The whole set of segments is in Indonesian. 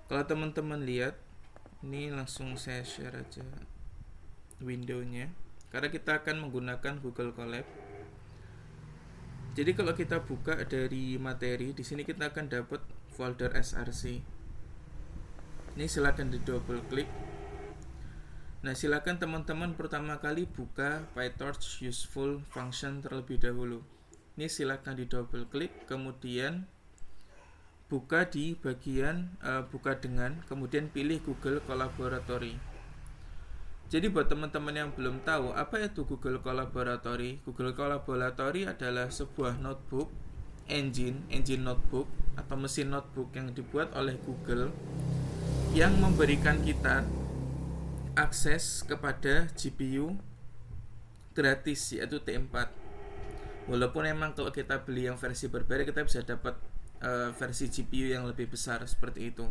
Kalau teman-teman lihat, ini langsung saya share aja windownya, karena kita akan menggunakan Google Colab. Jadi kalau kita buka dari materi, di sini kita akan dapat folder src. Ini silakan di double klik. Nah, silakan teman-teman pertama kali buka PyTorch useful function terlebih dahulu. Ini silakan di double klik, kemudian buka di bagian buka dengan, kemudian pilih Google Collaboratory. Jadi buat teman-teman yang belum tahu apa itu Google Collaboratory, Google Collaboratory adalah sebuah notebook, engine notebook atau mesin notebook yang dibuat oleh Google yang memberikan kita akses kepada GPU gratis, yaitu T4. Walaupun emang kalau kita beli yang versi berbeda, kita bisa dapat versi GPU yang lebih besar seperti itu.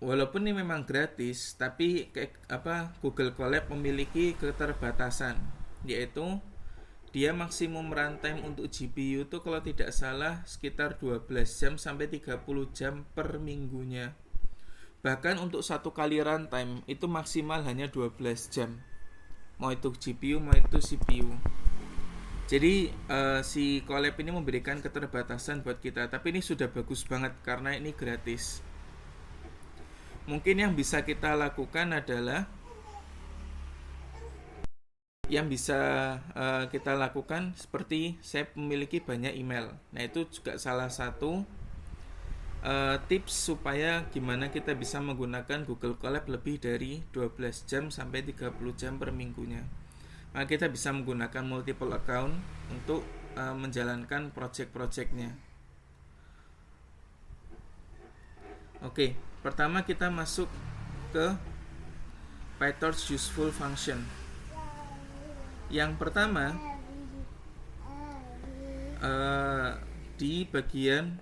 Walaupun ini memang gratis, tapi Google Colab memiliki keterbatasan, yaitu dia maksimum runtime untuk GPU itu kalau tidak salah sekitar 12 jam sampai 30 jam per minggunya. Bahkan untuk satu kali runtime itu maksimal hanya 12 jam, mau itu GPU mau itu CPU. Jadi si Colab ini memberikan keterbatasan buat kita, tapi ini sudah bagus banget karena ini gratis. Mungkin yang bisa kita lakukan adalah seperti saya memiliki banyak email. Nah, itu juga salah satu tips supaya gimana kita bisa menggunakan Google Colab lebih dari 12 jam sampai 30 jam per minggunya. Maka kita bisa menggunakan multiple account untuk menjalankan project-projectnya. Oke, pertama kita masuk ke PyTorch useful function. Yang pertama di bagian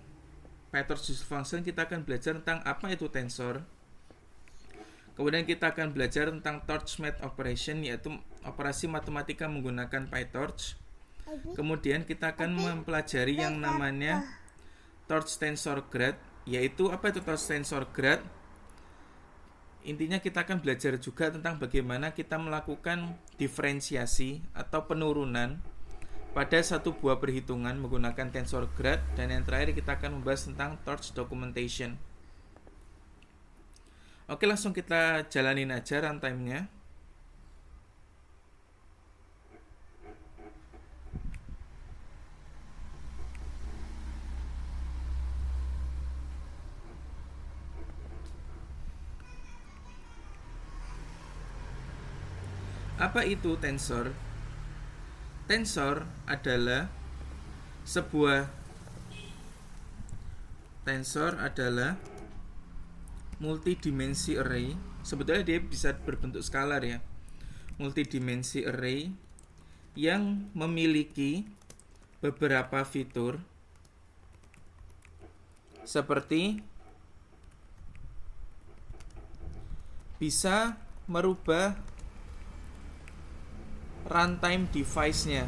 PyTorch useful function kita akan belajar tentang apa itu tensor. Kemudian kita akan belajar tentang torch math operation, yaitu operasi matematika menggunakan PyTorch. Kemudian kita akan mempelajari yang namanya torch tensor graph, yaitu apa itu torch tensor graph. Intinya kita akan belajar juga tentang bagaimana kita melakukan diferensiasi atau penurunan pada satu buah perhitungan menggunakan tensor graph. Dan yang terakhir kita akan membahas tentang torch documentation. Oke, langsung kita jalanin aja runtime-nya. Apa itu tensor? Tensor adalah multidimensi array. Sebetulnya dia bisa berbentuk skalar ya. Multidimensi array yang memiliki beberapa fitur seperti bisa merubah runtime device-nya.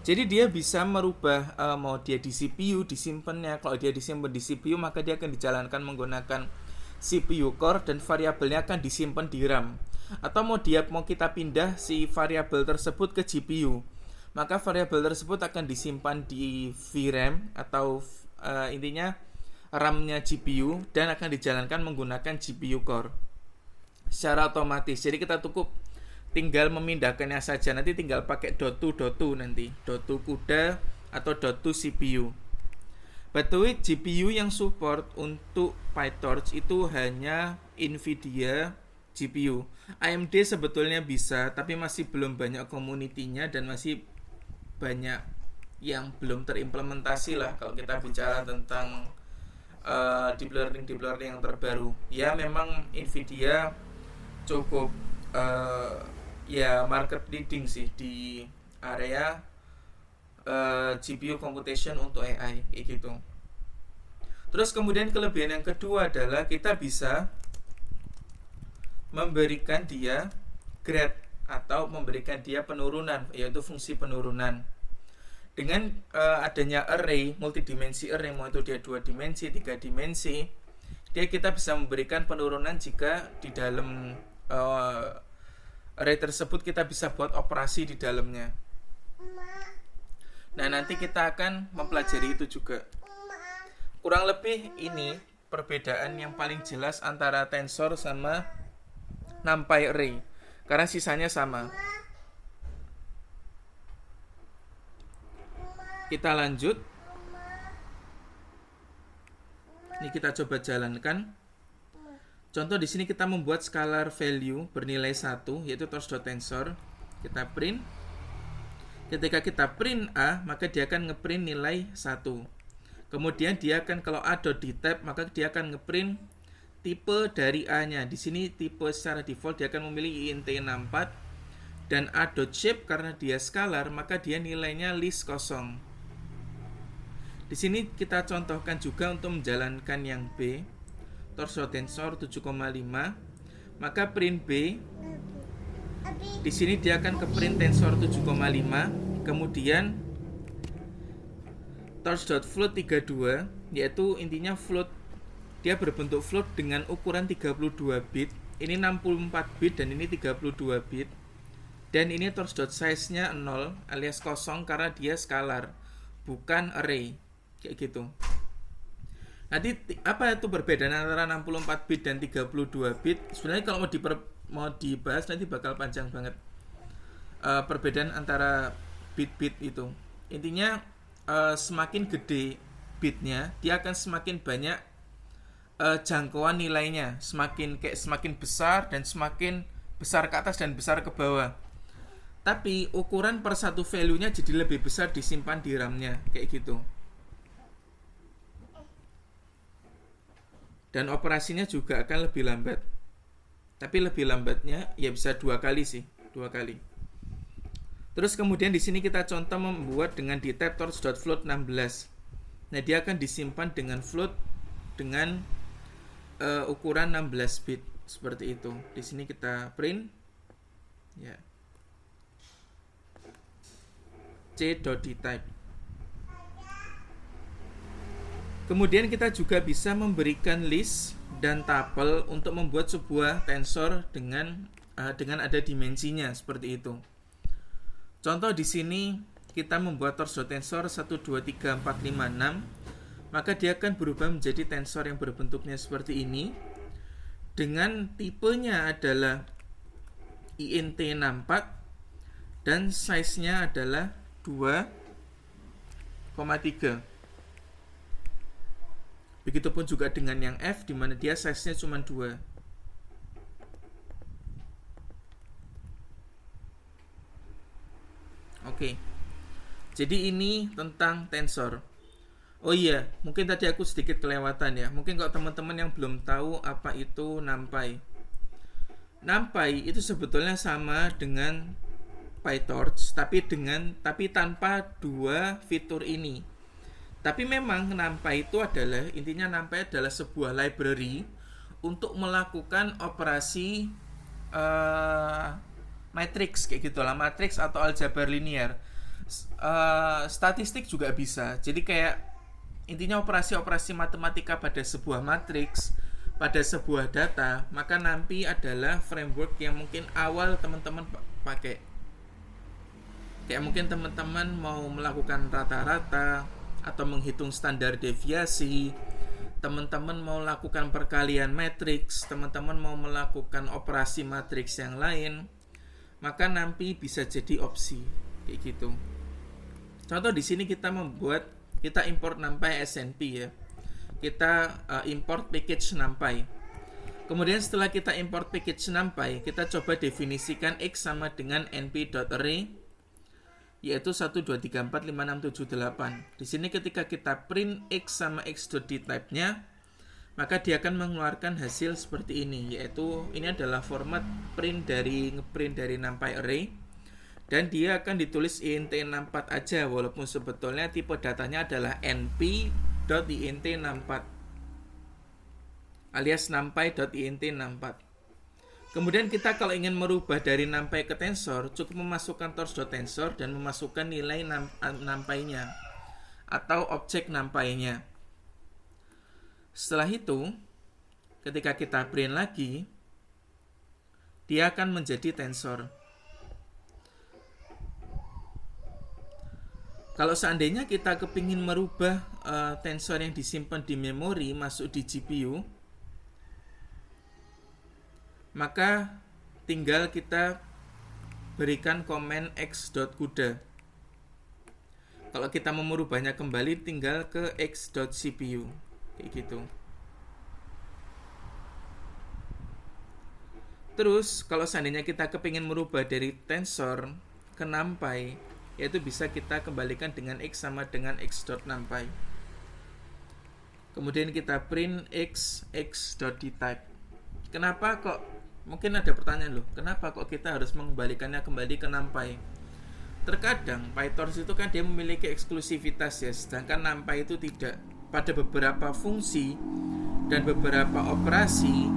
Jadi dia bisa merubah mau dia di CPU disimpannya. Kalau dia disimpan di CPU, maka dia akan dijalankan menggunakan CPU core dan variabelnya akan disimpan di RAM. Atau mau kita pindah si variabel tersebut ke GPU, maka variabel tersebut akan disimpan di VRAM atau intinya RAM-nya GPU dan akan dijalankan menggunakan GPU core secara otomatis. Jadi kita tinggal memindahkannya saja, nanti tinggal pakai .to nanti, .to CUDA atau .to CPU. By the way, GPU yang support untuk PyTorch itu hanya Nvidia GPU. AMD sebetulnya bisa, tapi masih belum banyak community-nya dan masih banyak yang belum terimplementasi lah kalau kita bicara tentang deep learning yang terbaru. Ya memang Nvidia cukup market leading sih di area GPU computation untuk AI gitu. Terus kemudian kelebihan yang kedua adalah kita bisa memberikan dia grade atau memberikan dia penurunan, yaitu fungsi penurunan. Dengan adanya array, multidimensi array, mau itu dia 2 dimensi, 3 dimensi, kita bisa memberikan penurunan jika di dalam array tersebut kita bisa buat operasi di dalamnya. Nah, nanti kita akan mempelajari itu juga. Kurang lebih ini perbedaan yang paling jelas antara tensor sama NumPy array, karena sisanya sama. Kita lanjut. Ini kita coba jalankan. Contoh di sini kita membuat scalar value bernilai 1, yaitu torch.tensor. Kita print. Ketika kita print A, maka dia akan ngeprint nilai 1. Kemudian dia akan, kalau A.dtype, maka dia akan ngeprint tipe dari A-nya. Di sini tipe secara default dia akan memilih int64, dan A.shape karena dia scalar, maka dia nilainya list kosong. Di sini kita contohkan juga untuk menjalankan yang B, torch.tensor 7,5, maka print B. Di sini dia akan ke print tensor 7,5, kemudian torch.float 32, yaitu intinya float, dia berbentuk float dengan ukuran 32 bit. Ini 64 bit dan ini 32 bit. Dan ini torch.size-nya 0 alias kosong karena dia scalar, bukan array. Kayak gitu. Nanti apa itu perbedaan antara 64 bit dan 32 bit? Sebenarnya kalau mau dibahas nanti bakal panjang banget. Perbedaan antara bit-bit itu. Intinya semakin gede bitnya, dia akan semakin banyak jangkauan nilainya, semakin besar dan semakin besar ke atas dan besar ke bawah. Tapi ukuran per satu value-nya jadi lebih besar disimpan di RAM-nya, kayak gitu. Dan operasinya juga akan lebih lambat. Tapi lebih lambatnya ya bisa 2 kali sih, 2 kali. Terus kemudian di sini kita contoh membuat dengan dtype torch.float 16. Nah, dia akan disimpan dengan float dengan ukuran 16 bit seperti itu. Di sini kita print ya. c.dtype. Kemudian kita juga bisa memberikan list dan tuple untuk membuat sebuah tensor dengan ada dimensinya seperti itu. Contoh di sini kita membuat torch.tensor 1, 2, 3, 4, 5, 6, maka dia akan berubah menjadi tensor yang berbentuknya seperti ini. Dengan tipenya adalah int64 dan size-nya adalah 2,3. Begitupun juga dengan yang F, di mana dia size-nya cuma 2. Oke. Jadi ini tentang tensor. Oh iya, mungkin tadi aku sedikit kelewatan ya. Mungkin kalau teman-teman yang belum tahu apa itu NumPy. NumPy itu sebetulnya sama dengan PyTorch, tapi tanpa dua fitur ini. Tapi memang NumPy itu intinya NumPy adalah sebuah library untuk melakukan operasi matrix kayak gitulah, matrix atau aljabar linear. Statistik juga bisa. Jadi kayak intinya operasi-operasi matematika pada sebuah matrix, pada sebuah data, maka NumPy adalah framework yang mungkin awal teman-teman pakai. Kayak mungkin teman-teman mau melakukan rata-rata atau menghitung standar deviasi, teman-teman mau lakukan perkalian matriks, teman-teman mau melakukan operasi matriks yang lain, maka NumPy bisa jadi opsi kayak gitu. Contoh di sini kita import NumPy SNP ya. Kita import package NumPy. Kemudian setelah kita import package NumPy, kita coba definisikan X sama dengan np.array, yaitu 1, 2, 3, 4, 5, 6, 7, 8. Di sini ketika kita print X sama X.dtype-nya, maka dia akan mengeluarkan hasil seperti ini, yaitu ini adalah format ngeprint dari NumPy array, dan dia akan ditulis int64 aja, walaupun sebetulnya tipe datanya adalah np.int64 alias numpy.int64. Kemudian kita kalau ingin merubah dari numpy ke tensor, cukup memasukkan torch.tensor dan memasukkan nilai numpy-nya atau objek numpy-nya. Setelah itu, ketika kita print lagi, dia akan menjadi tensor. Kalau seandainya kita kepingin merubah tensor yang disimpan di memori masuk di GPU, maka tinggal kita berikan komen x.kuda. Kalau kita mau merubahnya kembali, tinggal ke x.cpu, kayak gitu. Terus kalau seandainya kita kepingin merubah dari tensor ke numpy, yaitu bisa kita kembalikan dengan x sama dengan x.numpy. Kemudian kita print x.dtype. Kenapa kok, mungkin ada pertanyaan loh, kenapa kok kita harus mengembalikannya kembali ke numpy? Terkadang PyTorch itu kan dia memiliki eksklusivitas ya, sedangkan numpy itu tidak. Pada beberapa fungsi dan beberapa operasi,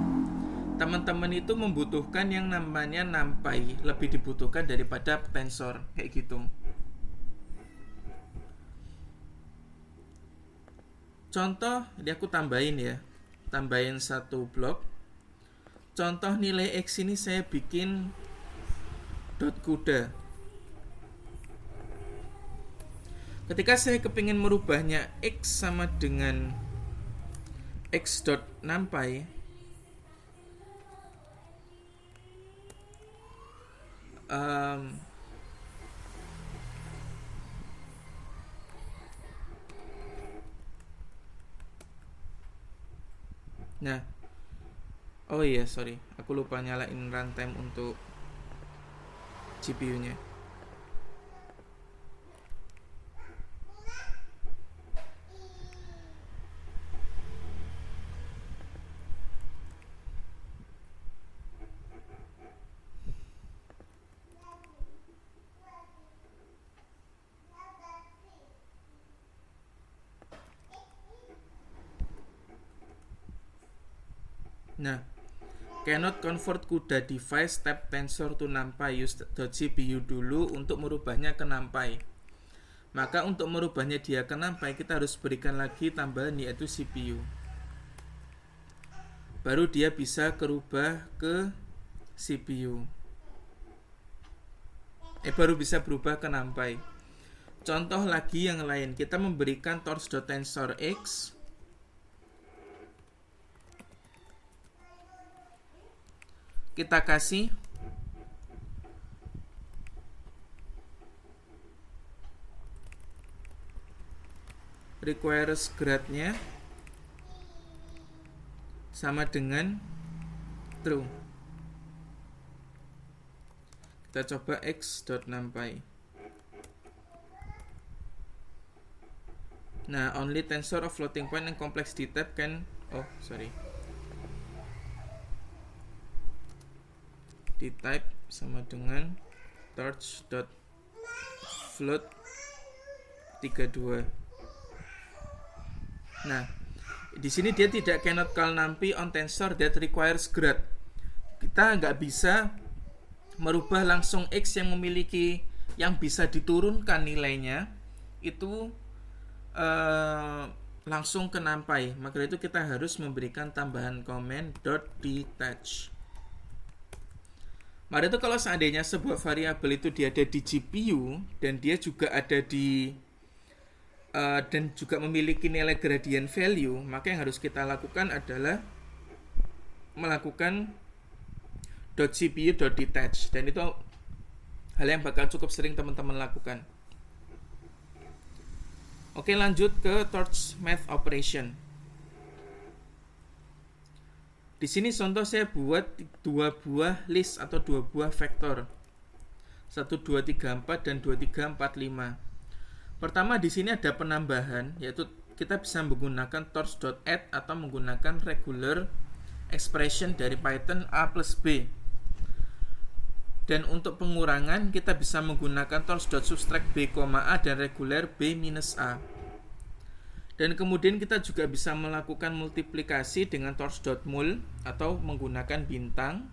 teman-teman itu membutuhkan yang namanya numpy, lebih dibutuhkan daripada tensor, kayak gitu. Contoh, ini aku tambahin satu blok. Contoh nilai x ini saya bikin .kuda. Ketika saya kepingin merubahnya x sama dengan x.numpy, nah, oh iya sorry, aku lupa nyalain runtime untuk GPU-nya. Nah, cannot convert CUDA device type tensor to numpy, use.cpu dulu untuk merubahnya ke numpy. Maka untuk merubahnya dia ke numpy, kita harus berikan lagi tambahan yaitu CPU. Baru dia bisa kerubah ke CPU. Baru bisa berubah ke numpy. Contoh lagi yang lain, kita memberikan torch.tensor x. Kita kasih requires grade-nya sama dengan true. Kita coba x.numpy. Nah, only tensor of floating point and complexity type can dtype sama dengan torch.float 32. Nah, di sini dia tidak cannot call numpy on tensor that requires grade. Kita nggak bisa merubah langsung x yang memiliki yang bisa diturunkan nilainya itu langsung ke numpy. Maka itu kita harus memberikan tambahan komen .detach. Maka itu kalau seandainya sebuah variabel itu dia ada di GPU dan dia juga ada di dan juga memiliki nilai gradient value, maka yang harus kita lakukan adalah melakukan .cpu.detach, dan itu hal yang bakal cukup sering teman-teman lakukan. Oke, lanjut ke torch math operation. Di sini contoh saya buat 2 buah list atau 2 buah vektor. 1 2 3 4 dan 2 3 4 5. Pertama di sini ada penambahan, yaitu kita bisa menggunakan torch.add atau menggunakan regular expression dari Python a plus b. Dan untuk pengurangan kita bisa menggunakan torch.subtract b, a dan regular b minus a. Dan kemudian kita juga bisa melakukan multiplikasi dengan torch.mul atau menggunakan bintang.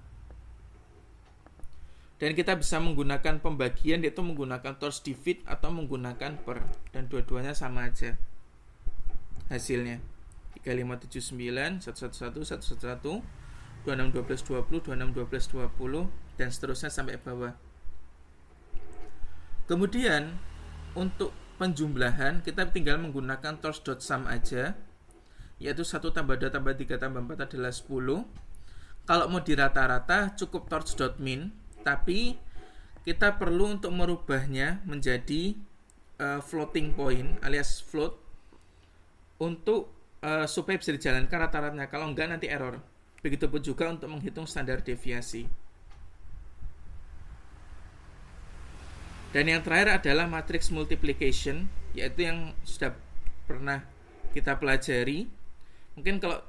Dan kita bisa menggunakan pembagian, yaitu menggunakan torch divide atau menggunakan per, dan dua-duanya sama aja hasilnya. 3579 111 111 26 12 20 26 12 20 dan seterusnya sampai bawah. Kemudian untuk penjumlahan kita tinggal menggunakan torch.sum aja, yaitu 1 tambah 2 tambah 3 tambah 4 adalah 10. Kalau mau dirata-rata cukup torch.min, tapi kita perlu untuk merubahnya menjadi floating point alias float untuk supaya bisa dijalankan rata-ratanya. Kalau enggak nanti error. Begitupun juga untuk menghitung standar deviasi. Dan yang terakhir adalah matrix multiplication, yaitu yang sudah pernah kita pelajari. Mungkin kalau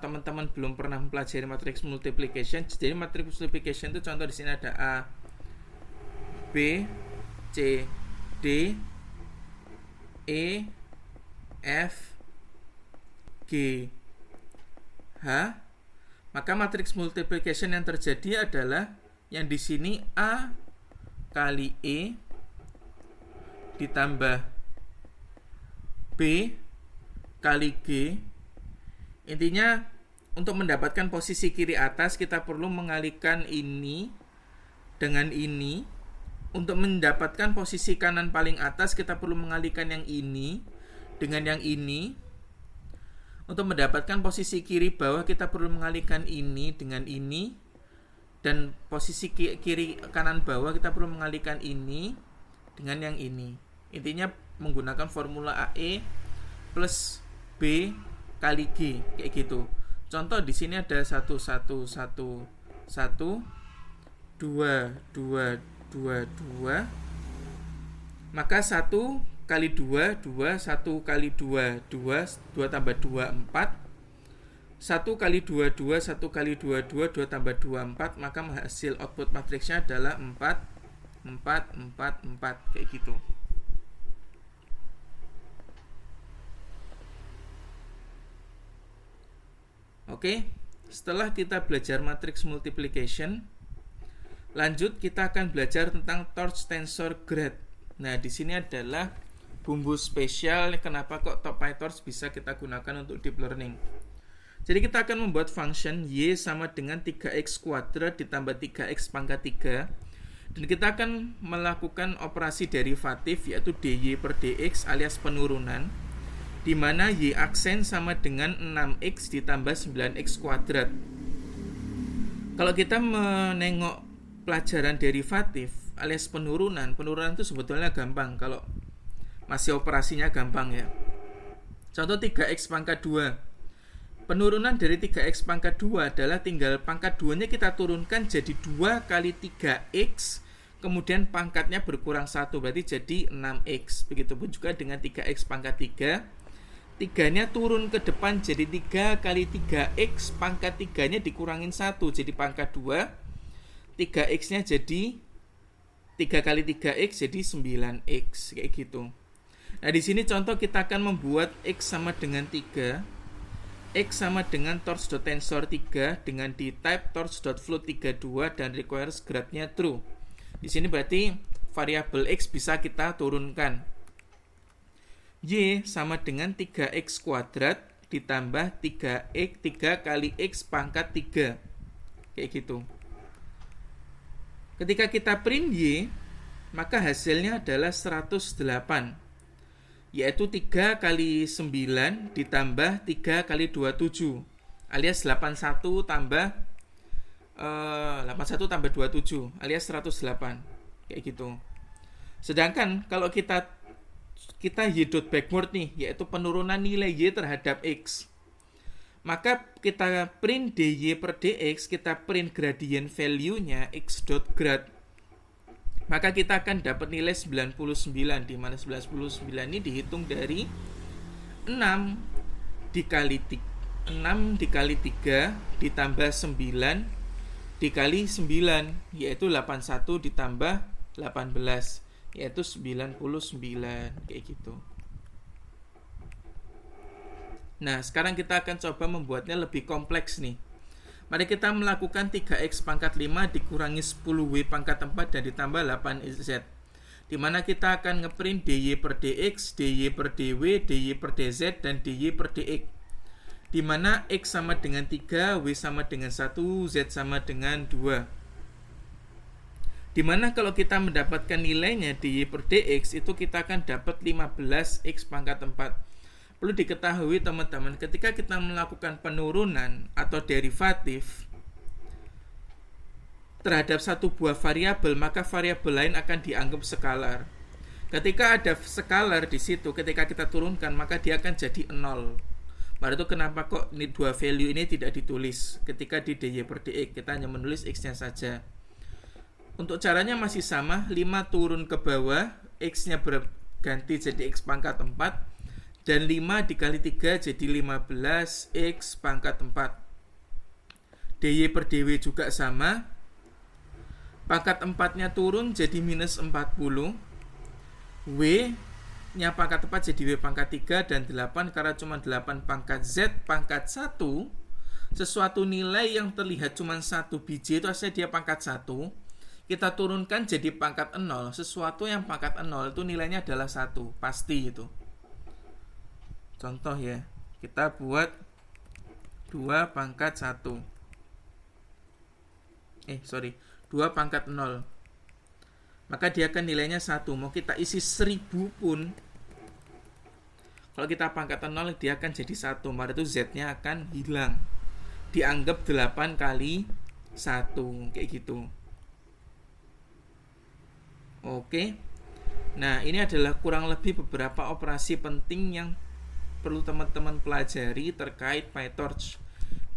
teman-teman belum pernah mempelajari matrix multiplication, jadi matrix multiplication itu contoh di sini ada A, B, C, D, E, F, G, H. Maka matrix multiplication yang terjadi adalah yang di sini A kali E ditambah B kali G. Intinya untuk mendapatkan posisi kiri atas kita perlu mengalihkan ini dengan ini. Untuk mendapatkan posisi kanan paling atas kita perlu mengalihkan yang ini dengan yang ini. Untuk mendapatkan posisi kiri bawah kita perlu mengalihkan ini dengan ini. Dan posisi kiri kanan bawah kita perlu mengalihkan ini dengan yang ini. Intinya menggunakan formula AE plus B kali G kayak gitu. Contoh di sini ada 1 1 1 1 2 2 2 2. Maka 1 kali 2 2, 1 kali 2 2, 2 tambah 2 4. 1 kali 2 2, 1 kali 2 2, 2 tambah 2 4. Maka hasil output matriksnya adalah 4 4 4 4 kayak gitu. Oke, setelah kita belajar matrix multiplication, lanjut kita akan belajar tentang torch tensor grad. Nah, di sini adalah bumbu spesial kenapa kok PyTorch bisa kita gunakan untuk deep learning. Jadi kita akan membuat function y sama dengan 3x kuadrat ditambah 3x pangkat 3. Dan kita akan melakukan operasi derivatif yaitu dy per dx alias penurunan, di mana y aksen sama dengan 6x ditambah 9x kuadrat. Kalau kita menengok pelajaran derivatif alias penurunan itu sebetulnya gampang kalau masih operasinya gampang ya. Contoh 3x pangkat 2. Penurunan dari 3x pangkat 2 adalah tinggal pangkat 2-nya kita turunkan jadi 2 kali 3x, kemudian pangkatnya berkurang 1, berarti jadi 6x. Begitupun juga dengan 3x pangkat 3. 3-nya turun ke depan jadi 3 kali 3x, pangkat 3-nya dikurangin 1, jadi pangkat 2. 3x-nya jadi 3 kali 3x jadi 9x, kayak gitu. Nah, di sini contoh kita akan membuat x sama dengan 3. X sama dengan torch.tensor 3 dengan di type torch.float 32 dan requires grad-nya true. Di sini berarti variabel x bisa kita turunkan. Y sama dengan 3x kuadrat ditambah 3 kali x pangkat 3. Kayak gitu. Ketika kita print y, maka hasilnya adalah 108. Yaitu 3 kali 9 ditambah 3 kali 27 alias 81 tambah 27 alias 108 kayak gitu. Sedangkan kalau kita y.backward nih, yaitu penurunan nilai y terhadap x, maka kita print dy per dx, kita print gradient value-nya x.grad. Maka kita akan dapat nilai 99, di mana 99 ini dihitung dari 6 dikali 3 ditambah 9 dikali 9, yaitu 81 ditambah 18, yaitu 99, kayak gitu. Nah, sekarang kita akan coba membuatnya lebih kompleks nih. Mari kita melakukan 3x pangkat 5 dikurangi 10w pangkat 4 dan ditambah 8z. Dimana kita akan ngeprint dy per dx, dy per dy, dy per dz, dan dy per dx. Dimana x sama dengan 3, w sama dengan 1, z sama dengan 2. Dimana kalau kita mendapatkan nilainya dy per dx, itu kita akan dapat 15x pangkat 4. Perlu diketahui teman-teman, ketika kita melakukan penurunan atau derivatif terhadap satu buah variabel, maka variabel lain akan dianggap skalar. Ketika ada skalar di situ, ketika kita turunkan, maka dia akan jadi 0. Maka itu kenapa kok ini dua value ini tidak ditulis ketika di dy per dx, kita hanya menulis x-nya saja. Untuk caranya masih sama, 5 turun ke bawah, x-nya berganti jadi x pangkat 4, dan 5 dikali 3 jadi 15x pangkat 4. dy per dw juga sama. Pangkat 4-nya turun jadi minus 40. W-nya pangkat 4 jadi w pangkat 3 dan 8. Karena cuma 8 pangkat z pangkat 1. Sesuatu nilai yang terlihat cuma 1 biji itu aslinya dia pangkat 1. Kita turunkan jadi pangkat 0. Sesuatu yang pangkat 0 itu nilainya adalah 1. Pasti itu. Contoh ya, kita buat 2 pangkat 1. 2 pangkat 0. Maka dia akan nilainya 1. Mau kita isi 1000 pun, kalau kita pangkat 0, dia akan jadi 1. Maka itu z-nya akan hilang. Dianggap 8 kali 1. Kayak gitu. Oke. Nah, ini adalah kurang lebih beberapa operasi penting yang perlu teman-teman pelajari terkait PyTorch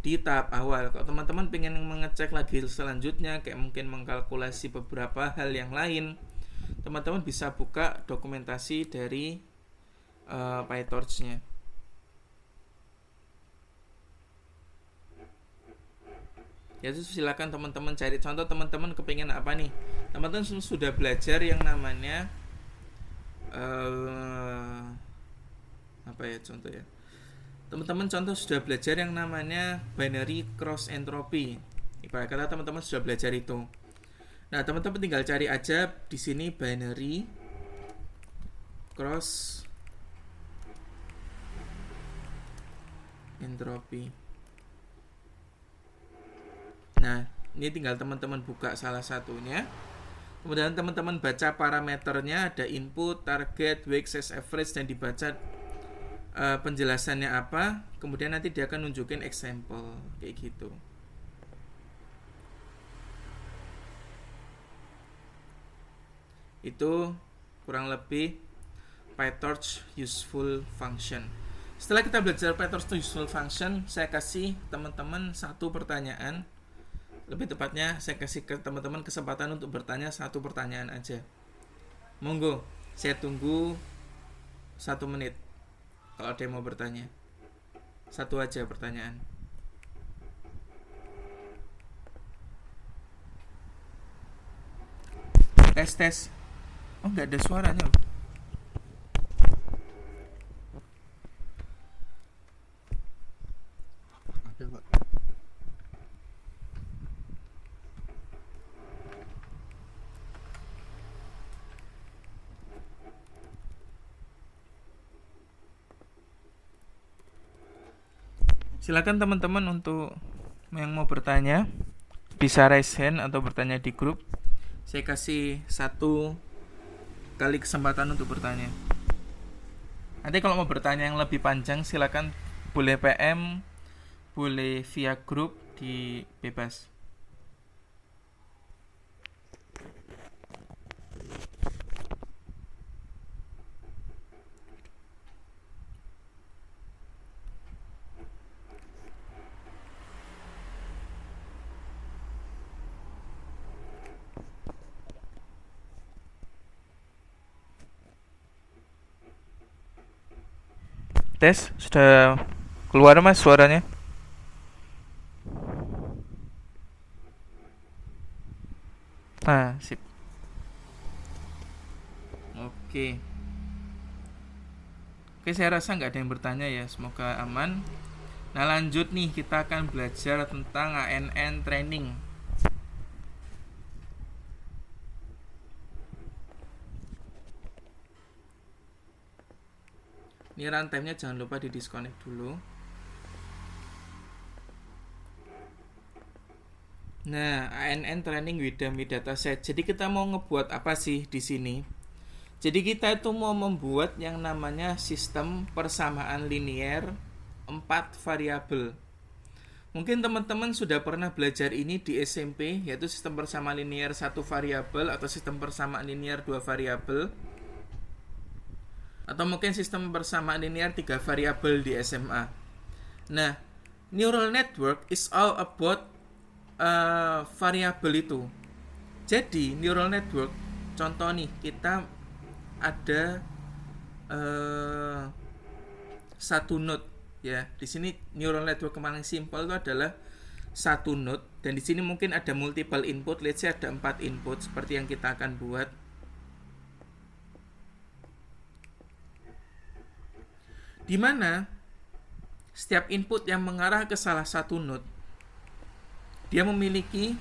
di tahap awal. Kalau teman-teman pengen mengecek lagi selanjutnya, kayak mungkin mengkalkulasi beberapa hal yang lain, teman-teman bisa buka dokumentasi dari PyTorch-nya. Ya, itu silakan teman-teman cari contoh. Teman-teman kepingin apa nih? Teman-teman sudah belajar yang namanya apa ya contoh ya, teman-teman contoh sudah belajar yang namanya binary cross entropy. Ibarat kata teman-teman sudah belajar itu. Nah, teman-teman tinggal cari aja di sini binary cross entropy. Nah, ini tinggal teman-teman buka salah satunya. Kemudian teman-teman baca parameternya, ada input, target, weight, size, average, dan dibaca penjelasannya apa. Kemudian nanti dia akan nunjukin example kayak gitu. Itu kurang lebih PyTorch useful function. Setelah kita belajar PyTorch useful function, saya kasih teman-teman satu pertanyaan. Lebih tepatnya saya kasih ke teman-teman kesempatan untuk bertanya satu pertanyaan aja. Monggo, saya tunggu 1 menit. Kalau ada yang mau bertanya, satu aja pertanyaan. Tes. Oh, nggak ada suaranya. Ada, Pak. Silakan teman-teman untuk yang mau bertanya bisa raise hand atau bertanya di grup. Saya kasih 1 kali kesempatan untuk bertanya. Nanti kalau mau bertanya yang lebih panjang silakan boleh PM, boleh via grup, di bebas. Tes, sudah keluar mas suaranya? Nah, sip. Oke. Oke, saya rasa nggak ada yang bertanya ya. Semoga aman. Nah lanjut nih, kita akan belajar tentang ANN training. Ini runtime-nya jangan lupa di disconnect dulu. Nah, ANN training with dummy dataset. Jadi kita mau ngebuat apa sih di sini? Jadi kita itu mau membuat yang namanya sistem persamaan linear 4 variabel. Mungkin teman-teman sudah pernah belajar ini di SMP, yaitu sistem persamaan linear 1 variabel atau sistem persamaan linear 2 variabel. Atau mungkin sistem persamaan linear 3 variabel di SMA. Nah, neural network is all about variabel itu. Jadi neural network, contoh nih, kita ada satu node ya. Di sini neural network yang paling simpel itu adalah satu node, dan di sini mungkin ada multiple input. Let's say ada 4 input seperti yang kita akan buat. Di mana setiap input yang mengarah ke salah satu node, dia memiliki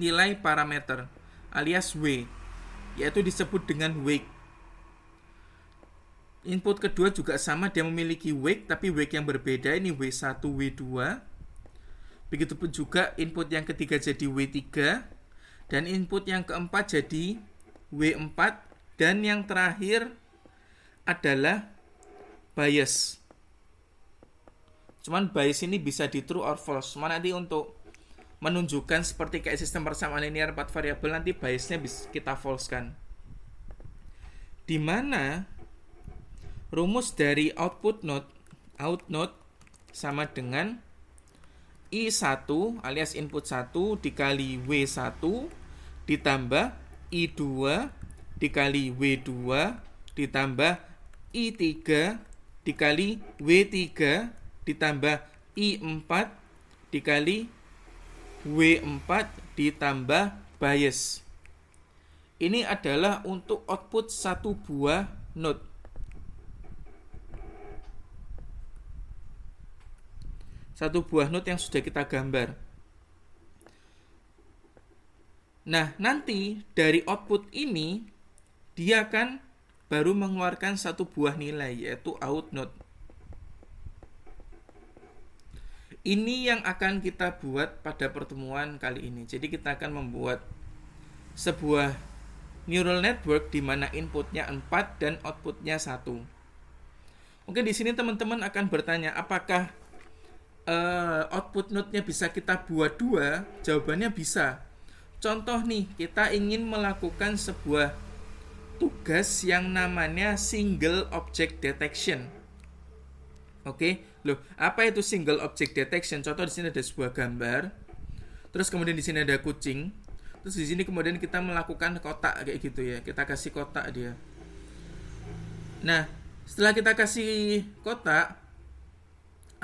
nilai parameter alias W, yaitu disebut dengan weight. Input kedua juga sama, dia memiliki weight, tapi weight yang berbeda, ini W1, W2. Begitupun juga input yang ketiga jadi W3, dan input yang keempat jadi W4, dan yang terakhir adalah bias. Cuman bias ini bisa di true or false. Cuma nanti untuk menunjukkan seperti kayak sistem persamaan linear 4 variabel, nanti biasnya bisa kita false kan. Dimana rumus dari output node, out node sama dengan I1 alias input 1 dikali W1 ditambah I2 dikali W2 ditambah I3 dikali W3 ditambah I4 dikali W4 ditambah bias. Ini adalah untuk output satu buah node. Satu buah node yang sudah kita gambar. Nah, nanti dari output ini dia akan baru mengeluarkan satu buah nilai, yaitu out node. Ini yang akan kita buat pada pertemuan kali ini. Jadi kita akan membuat sebuah neural network di mana inputnya 4 dan outputnya 1. Mungkin di sini teman-teman akan bertanya, apakah output node-nya bisa kita buat 2? Jawabannya bisa. Contoh nih, kita ingin melakukan sebuah tugas yang namanya single object detection. Oke, loh, apa itu single object detection? Contoh di sini ada sebuah gambar, terus kemudian di sini ada kucing, terus di sini kemudian kita melakukan kotak kayak gitu ya, kita kasih kotak dia. Nah, setelah kita kasih kotak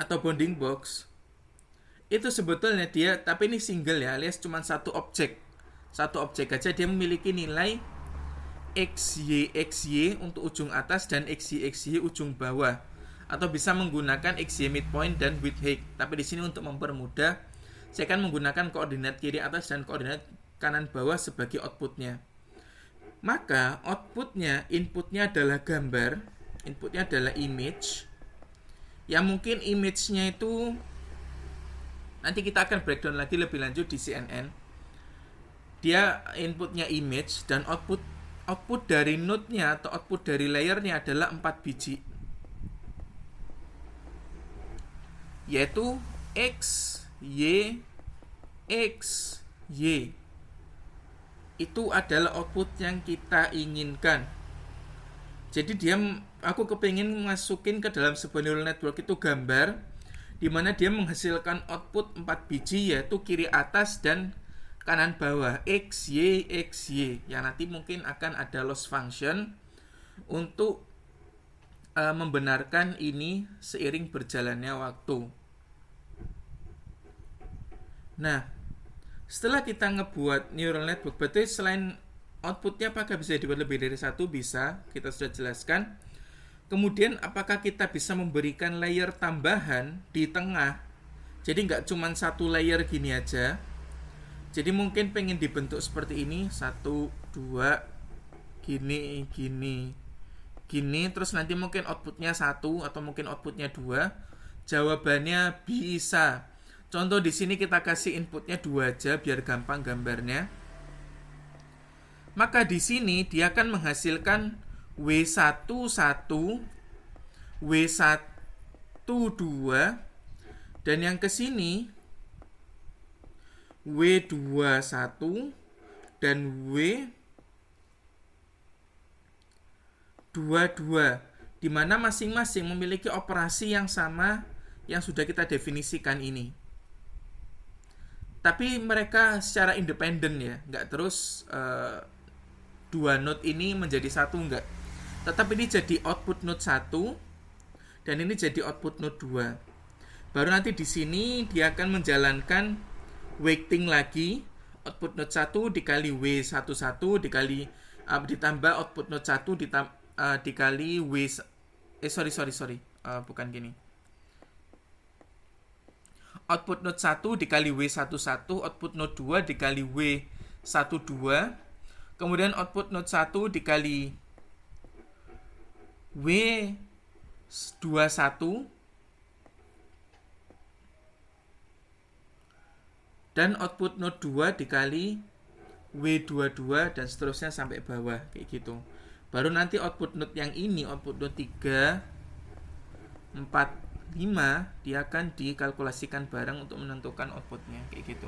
atau bounding box, itu sebetulnya dia, tapi ini single ya, alias cuma satu objek aja, dia memiliki nilai XY untuk ujung atas dan XY ujung bawah. Atau bisa menggunakan XY midpoint dan width height. Tapi di sini untuk mempermudah, saya akan menggunakan koordinat kiri atas dan koordinat kanan bawah sebagai outputnya. Maka outputnya, inputnya adalah gambar, inputnya adalah image. Yang mungkin image-nya itu nanti kita akan breakdown lagi lebih lanjut di CNN. Dia inputnya image dan output dari node-nya atau output dari layer-nya adalah 4 biji. Yaitu X, Y, X, Y. Itu adalah output yang kita inginkan. Jadi aku kepingin masukin ke dalam sebuah neural network itu gambar, di mana dia menghasilkan output 4 biji, yaitu kiri atas dan kanan bawah, X, Y, X, Y. Yang nanti mungkin akan ada loss function untuk membenarkan ini seiring berjalannya waktu. Nah, setelah kita ngebuat neural network, berarti selain outputnya apakah bisa dibuat lebih dari satu? Bisa, kita sudah jelaskan. Kemudian apakah kita bisa memberikan layer tambahan di tengah? Jadi nggak cuma satu layer gini aja. Jadi mungkin pengen dibentuk seperti ini, 1, 2, gini, gini, gini. Terus nanti mungkin outputnya 1 atau mungkin outputnya 2. Jawabannya bisa. Contoh di sini kita kasih inputnya 2 aja biar gampang gambarnya. Maka di sini dia akan menghasilkan W11, W12, dan yang ke sini W21 dan W22, di mana masing-masing memiliki operasi yang sama yang sudah kita definisikan ini. Tapi mereka secara independen ya, nggak terus dua node ini menjadi satu, enggak. Tetap ini jadi output node 1 dan ini jadi output node 2. Baru nanti di sini dia akan menjalankan weighting lagi, output node 1 dikali W11 dikali ditambah output node 1 dikali bukan gini. Output node 1 dikali W11, output node 2 dikali W12, kemudian output node 1 dikali W21, dan output node 2 dikali W22 dan seterusnya sampai bawah kayak gitu. Baru nanti output node yang ini, output node 3, 4, 5, dia akan dikalkulasikan bareng untuk menentukan outputnya kayak gitu.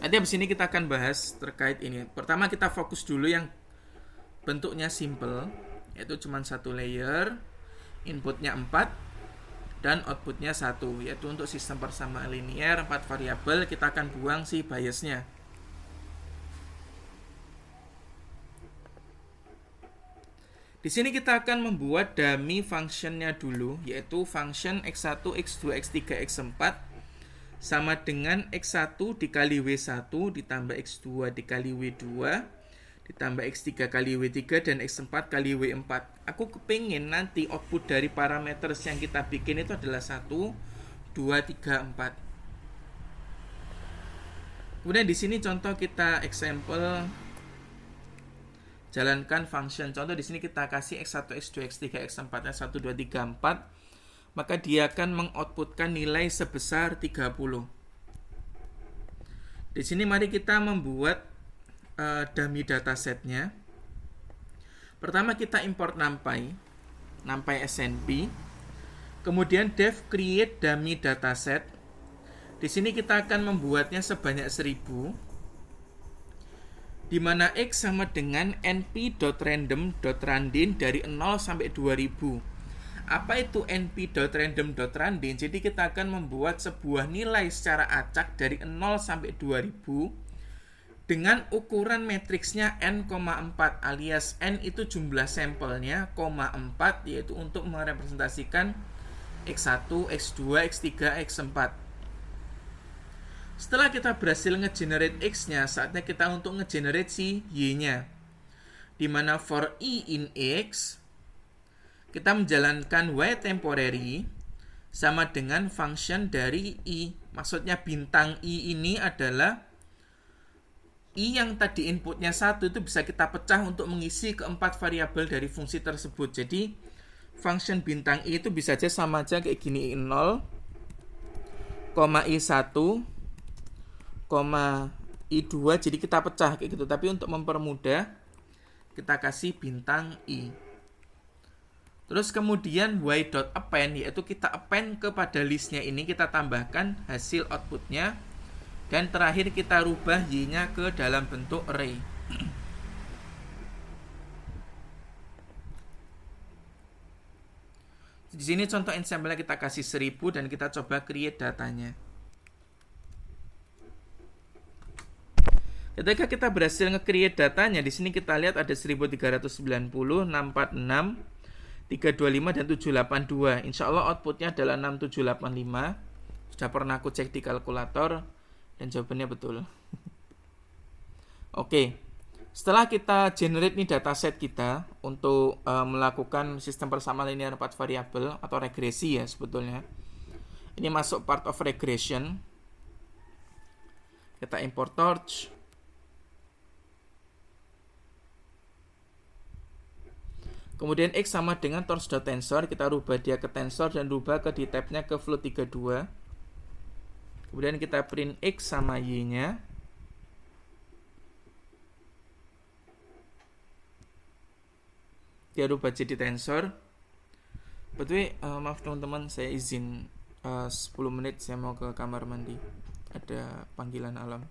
Nanti abis ini kita akan bahas terkait ini. Pertama kita fokus dulu yang bentuknya simple, yaitu cuma satu layer, inputnya 4 dan outputnya 1, yaitu untuk sistem persamaan linear 4 variabel. Kita akan buang si biasnya. Di sini kita akan membuat dummy functionnya dulu, yaitu function x1, x2, x3, x4 sama dengan x1 dikali w1 ditambah x2 dikali w2 ditambah x3 kali w3 dan x4 kali w4. Aku kepingin nanti output dari parameter yang kita bikin itu adalah 1, 2, 3, 4. Kemudian di sini contoh kita example jalankan function. Contoh di sini kita kasih x1, x2, x3, x4 1, 2, 3, 4. Maka dia akan mengoutputkan nilai sebesar 30. Di sini mari kita membuat dummy datasetnya. Pertama kita import NumPy SNP. Kemudian dev create dummy dataset. Di sini kita akan membuatnya sebanyak 1000. Di mana x sama dengan np.random.randin dari 0 sampai 2000. Apa itu np.random.randin? Jadi kita akan membuat sebuah nilai secara acak dari 0 sampai 2000 dengan ukuran matriksnya n,4 alias n itu jumlah sampelnya, 4 yaitu untuk merepresentasikan x1, x2, x3, x4. Setelah kita berhasil nge-generate x-nya, saatnya kita untuk nge-generate si y-nya. Dimana for i in x, kita menjalankan y temporary sama dengan function dari i. Maksudnya bintang i ini adalah i yang tadi inputnya 1 itu bisa kita pecah untuk mengisi keempat variabel dari fungsi tersebut. Jadi function bintang i itu bisa aja sama aja kayak gini, i0, i1, i2. Jadi kita pecah kayak gitu. Tapi untuk mempermudah kita kasih bintang i. Terus kemudian y.append, yaitu kita append kepada listnya ini, kita tambahkan hasil outputnya. Dan terakhir kita rubah y-nya ke dalam bentuk array. Di sini contoh ensemble kita kasih 1000 dan kita coba create datanya. Ketika kita berhasil nge-create datanya, di sini kita lihat ada 1390, 646, 325 dan 782. Insya Allah outputnya adalah 6785. Sudah pernah aku cek di kalkulator dan jawabannya betul. Oke. Setelah kita generate nih dataset kita untuk melakukan sistem persamaan linear 4 variabel atau regresi ya sebetulnya. Ini masuk part of regression. Kita import torch. Kemudian X sama dengan torch.tensor, kita rubah dia ke tensor dan rubah ke di tab-nya ke float32. Kemudian kita print X sama Y-nya. Dia rubah jadi tensor. Betul, maaf teman-teman, saya izin 10 menit, saya mau ke kamar mandi. Ada panggilan alam.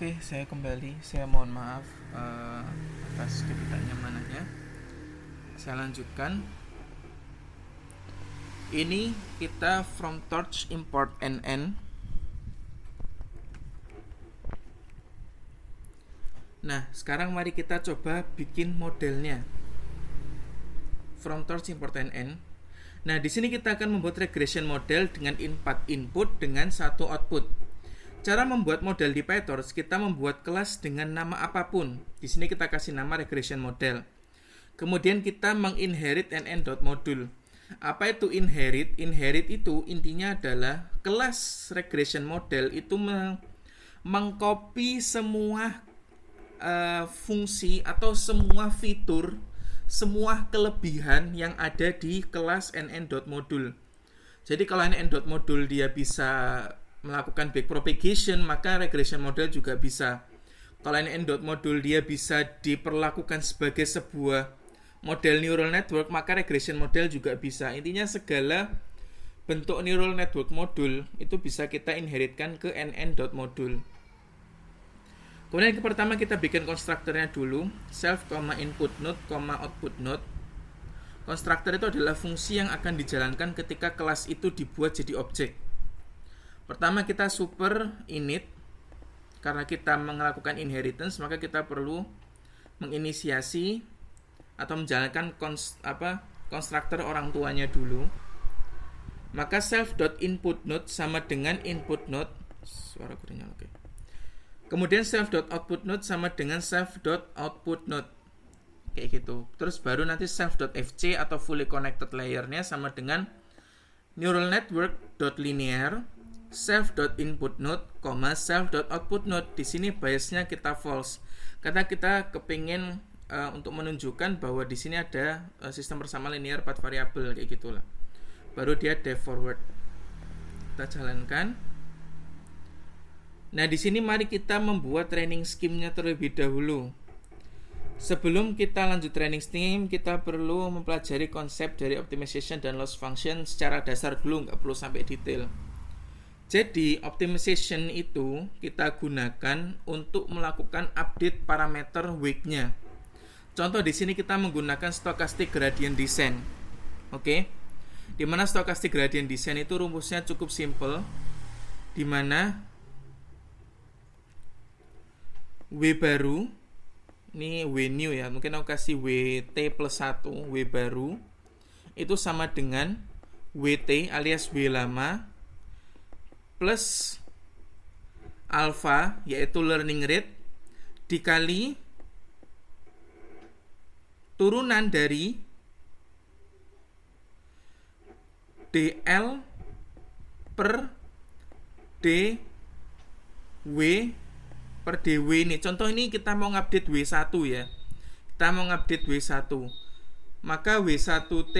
Oke, saya kembali. Saya mohon maaf atas ketidaknyamanannya. Saya lanjutkan. Ini kita from torch import nn. Nah, sekarang mari kita coba bikin modelnya. From torch import nn. Nah, di sini kita akan membuat regression model dengan 4 input dengan 1 output. Cara membuat model di PyTorch, kita membuat kelas dengan nama apapun. Di sini kita kasih nama regression model. Kemudian kita menginherit nn.module. Apa itu inherit? Inherit itu intinya adalah kelas regression model itu mengcopy semua fungsi atau semua fitur, semua kelebihan yang ada di kelas nn.module. Jadi kalau nn.module dia bisa melakukan backpropagation, maka regression model juga bisa. Kalau nn.module dia bisa diperlakukan sebagai sebuah model neural network, maka regression model juga bisa. Intinya segala bentuk neural network module itu bisa kita inheritkan ke nn.module. Kemudian yang pertama kita bikin konstruktornya dulu, self, input node, output node. Konstruktor itu adalah fungsi yang akan dijalankan ketika kelas itu dibuat jadi objek. Pertama kita super init. Karena kita melakukan inheritance, maka kita perlu menginisiasi atau menjalankan konstruktor orang tuanya dulu. Maka self.input node sama dengan input node. Suara kurangnya oke. Kemudian self.output node sama dengan self.output node. Kayak gitu. Terus baru nanti self.fc atau fully connected layernya sama dengan neural network.linear self.input node, self.output node. Di sini biasnya kita false. Karena kita kepingin untuk menunjukkan bahwa di sini ada sistem bersama linear path variable kayak gitulah. Baru dia def forward. Kita jalankan. Nah, di sini mari kita membuat training scheme-nya terlebih dahulu. Sebelum kita lanjut training scheme, kita perlu mempelajari konsep dari optimization dan loss function secara dasar dulu, nggak perlu sampai detail. Jadi, optimization itu kita gunakan untuk melakukan update parameter weight-nya. Contoh di sini kita menggunakan stochastic gradient descent. Oke. Di mana stochastic gradient descent itu rumusnya cukup simple. Di mana W baru, ini W new ya, mungkin aku kasih WT plus 1, W baru itu sama dengan WT alias W lama plus alpha, yaitu learning rate, dikali turunan dari DL per DW per DW ini. Contoh ini kita mau ngupdate W1 ya. Kita mau ngupdate W1. Maka W1T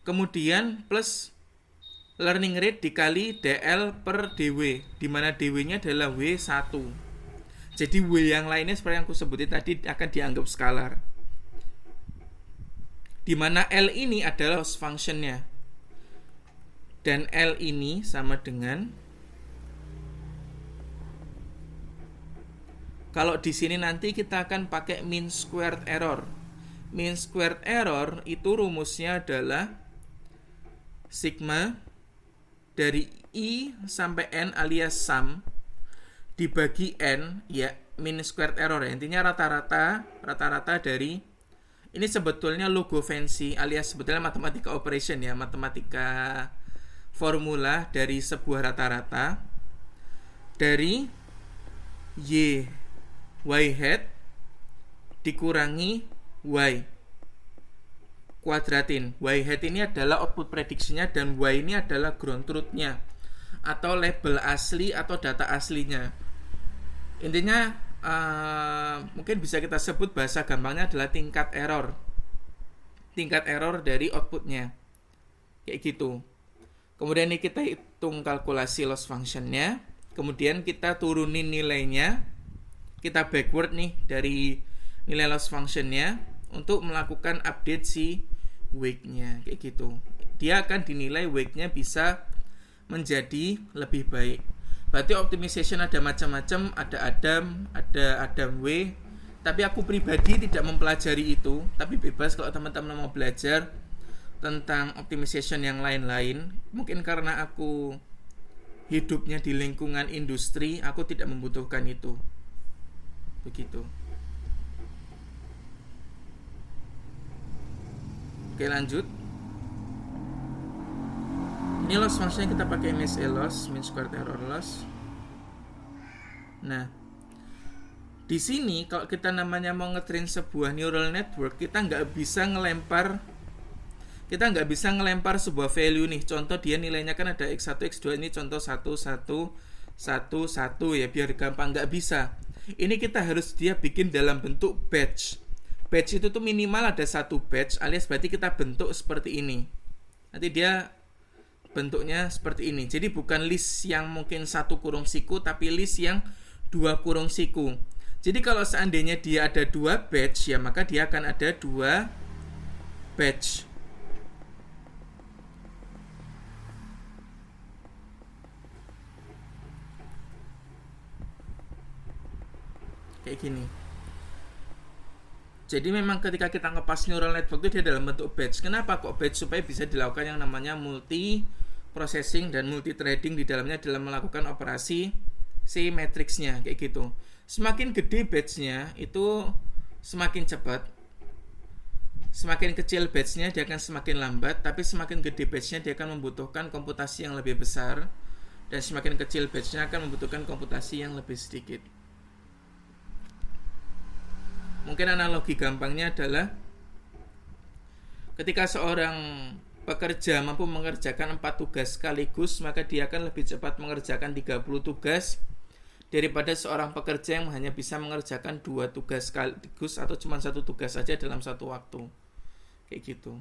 kemudian plus learning rate dikali DL per DW, di mana DW-nya adalah W1. Jadi W yang lainnya seperti yang aku sebutin tadi akan dianggap skalar. Di mana L ini adalah loss function-nya. Dan L ini sama dengan, kalau di sini nanti kita akan pakai mean squared error. Mean squared error itu rumusnya adalah sigma dari I sampai N alias sum dibagi N, ya mean squared error ya. Intinya rata-rata dari, ini sebetulnya logo fancy alias sebetulnya matematika operation ya, matematika formula dari sebuah rata-rata dari Y hat dikurangi Y kuadratin. Y hat ini adalah output prediksinya dan Y ini adalah ground truth-nya atau label asli atau data aslinya. Intinya mungkin bisa kita sebut bahasa gampangnya adalah tingkat error dari outputnya kayak gitu. Kemudian ini kita hitung kalkulasi loss function-nya, kemudian kita turunin nilainya, kita backward nih dari nilai loss function-nya untuk melakukan update si weight-nya kayak gitu. Dia akan dinilai weight-nya bisa menjadi lebih baik. Berarti optimization ada macam-macam, ada Adam W. Tapi aku pribadi tidak mempelajari itu, tapi bebas kalau teman-teman mau belajar tentang optimization yang lain-lain. Mungkin karena aku hidupnya di lingkungan industri, aku tidak membutuhkan itu. Begitu. Oke, lanjut. Ini loss maksudnya kita pakai MSE loss, mean squared error loss. Nah, di sini kalau kita namanya mau ngetrain sebuah neural network, kita nggak bisa ngelempar sebuah value nih. Contoh dia nilainya kan ada x1, x2, ini contoh 1, 1, 1, 1 ya, biar gampang. Nggak bisa. Ini kita harus dia bikin dalam bentuk batch. Batch itu tuh minimal ada satu batch, alias berarti kita bentuk seperti ini. Nanti dia bentuknya seperti ini. Jadi bukan list yang mungkin 1 kurung siku, tapi list yang 2 kurung siku. Jadi kalau seandainya dia ada 2 batch, ya maka dia akan ada 2 batch. Kayak gini. Jadi memang ketika kita ngepas neural network itu dia dalam bentuk batch. Kenapa kok batch? Supaya bisa dilakukan yang namanya multi processing dan multi threading di dalamnya dalam melakukan operasi si matrixnya kayak gitu. Semakin gede batchnya itu semakin cepat. Semakin kecil batchnya dia akan semakin lambat. Tapi semakin gede batchnya dia akan membutuhkan komputasi yang lebih besar. Dan semakin kecil batchnya akan membutuhkan komputasi yang lebih sedikit. Mungkin analogi gampangnya adalah ketika seorang pekerja mampu mengerjakan 4 tugas sekaligus, maka dia akan lebih cepat mengerjakan 30 tugas daripada seorang pekerja yang hanya bisa mengerjakan 2 tugas sekaligus atau cuma 1 tugas saja dalam satu waktu. Kayak gitu.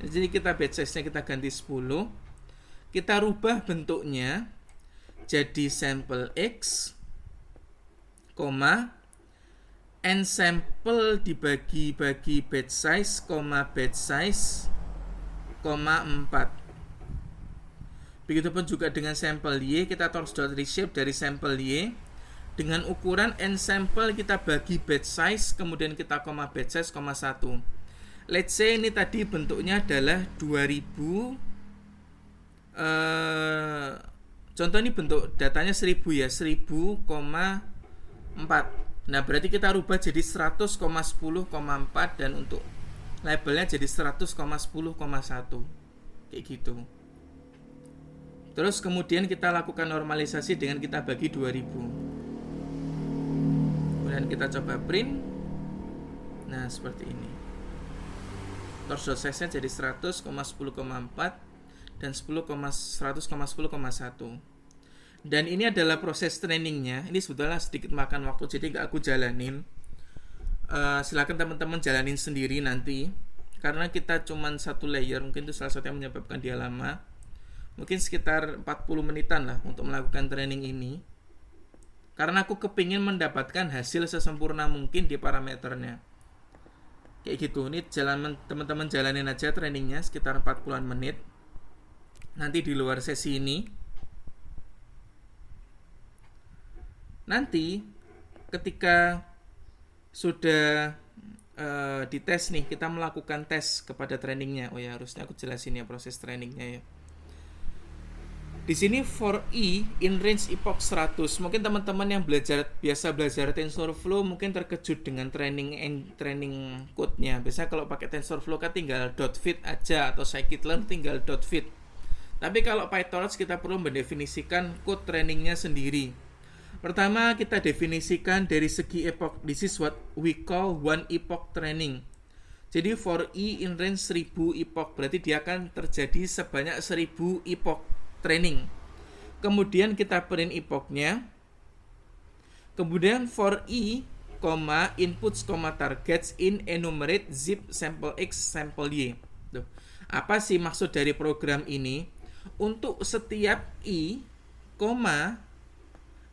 Jadi kita batch size-nya kita ganti 10. Kita rubah bentuknya jadi sampel X, n sampel dibagi-bagi batch size, batch size, 4. Begitupun juga dengan sampel Y, kita torch.reshape dari sampel Y dengan ukuran n sampel kita bagi batch size, kemudian kita batch size, 1. Let's say ini tadi bentuknya adalah 2000. Contoh ini bentuk datanya 1000 ya, 1000,4. Nah berarti kita rubah jadi 100,10,4 dan untuk labelnya jadi 100,10,1 kayak gitu. Terus kemudian kita lakukan normalisasi dengan kita bagi 2000. Kemudian kita coba print. Nah seperti ini. Torso size-nya jadi 100,10,4 dan 100,10,1. Dan ini adalah proses trainingnya. Ini sebetulnya sedikit makan waktu, jadi nggak aku jalanin. Silakan teman-teman jalanin sendiri nanti. Karena kita cuma 1 layer, mungkin itu salah satu yang menyebabkan dia lama. Mungkin sekitar 40 menitan lah untuk melakukan training ini. Karena aku kepingin mendapatkan hasil sesempurna mungkin di parameternya. Kayak gitu. Ini teman-teman jalanin aja trainingnya sekitar 40-an menit. Nanti di luar sesi ini. Nanti ketika sudah dites nih, kita melakukan tes kepada trainingnya. Oh ya, harusnya aku jelasin ya proses trainingnya ya. Di sini for E in range epoch 100. Mungkin teman-teman yang biasa belajar TensorFlow mungkin terkejut dengan training code-nya. Biasanya kalau pakai TensorFlow kan tinggal .fit aja, atau scikit-learn tinggal .fit. Tapi kalau PyTorch kita perlu mendefinisikan code trainingnya sendiri. Pertama kita definisikan dari segi epoch. This is what we call one epoch training. Jadi for E in range 1000 epoch, berarti dia akan terjadi sebanyak 1000 epoch training. Kemudian kita print epochnya. Kemudian for E, inputs, targets in enumerate zip sample X sample Y. Tuh. Apa sih maksud dari program ini? Untuk setiap I,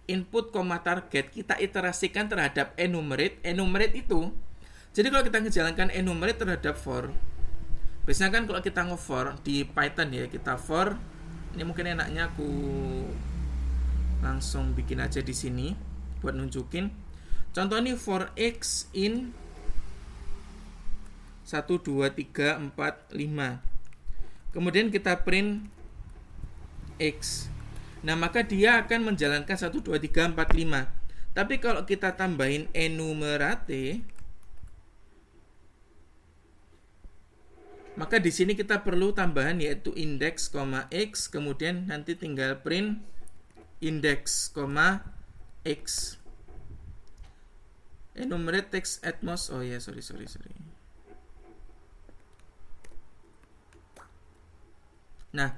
input, target kita iterasikan terhadap enumerate. Enumerate itu, jadi kalau kita ngejalankan enumerate terhadap for, biasanya kan kalau kita nge-for di Python ya, kita for Ini mungkin enaknya aku langsung bikin aja di sini buat nunjukin. Contoh ini for X in 1, 2, 3, 4, 5. Kemudian kita print X. Nah, maka dia akan menjalankan 1, 2, 3, 4, 5. Tapi kalau kita tambahin enumerate, maka di sini kita perlu tambahan yaitu index, x, kemudian nanti tinggal print index, x. Enumerate text at most. Oh ya, sorry. Nah,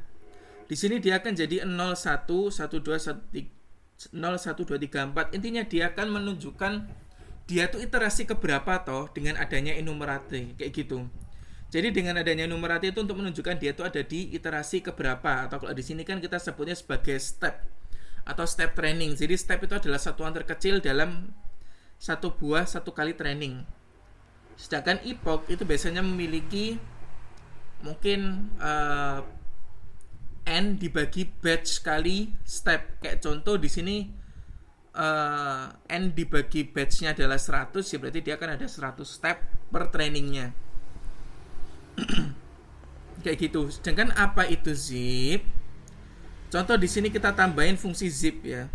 di sini dia akan jadi 0, 1, 1, 2, 1, 3, 0, 1, 2, 3, 4. Intinya dia akan menunjukkan dia tuh iterasi keberapa toh dengan adanya enumerate kayak gitu. Jadi dengan adanya enumerate itu untuk menunjukkan dia tuh ada di iterasi keberapa, atau kalau di sini kan kita sebutnya sebagai step atau step training. Jadi step itu adalah satuan terkecil dalam satu kali training. Sedangkan epoch itu biasanya memiliki mungkin n dibagi batch kali step. Kayak contoh di sini n dibagi batchnya adalah 100, ya berarti dia akan ada 100 step per trainingnya. Kayak gitu. Sedangkan apa itu zip? Contoh di sini kita tambahin fungsi zip ya.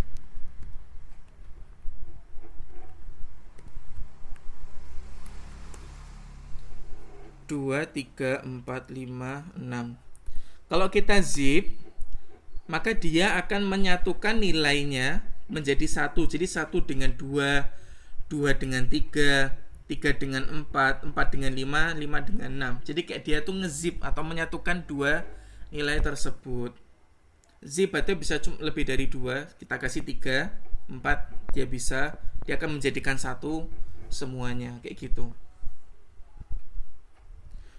2, 3, 4, 5, 6. Kalau kita zip, maka dia akan menyatukan nilainya menjadi 1. Jadi 1 dengan 2, 2 dengan 3, 3 dengan 4, 4 dengan 5, 5 dengan 6. Jadi kayak dia tuh ngezip atau menyatukan dua nilai tersebut. Zip berarti bisa lebih dari 2, kita kasih 3, 4, dia akan menjadikan 1 semuanya kayak gitu.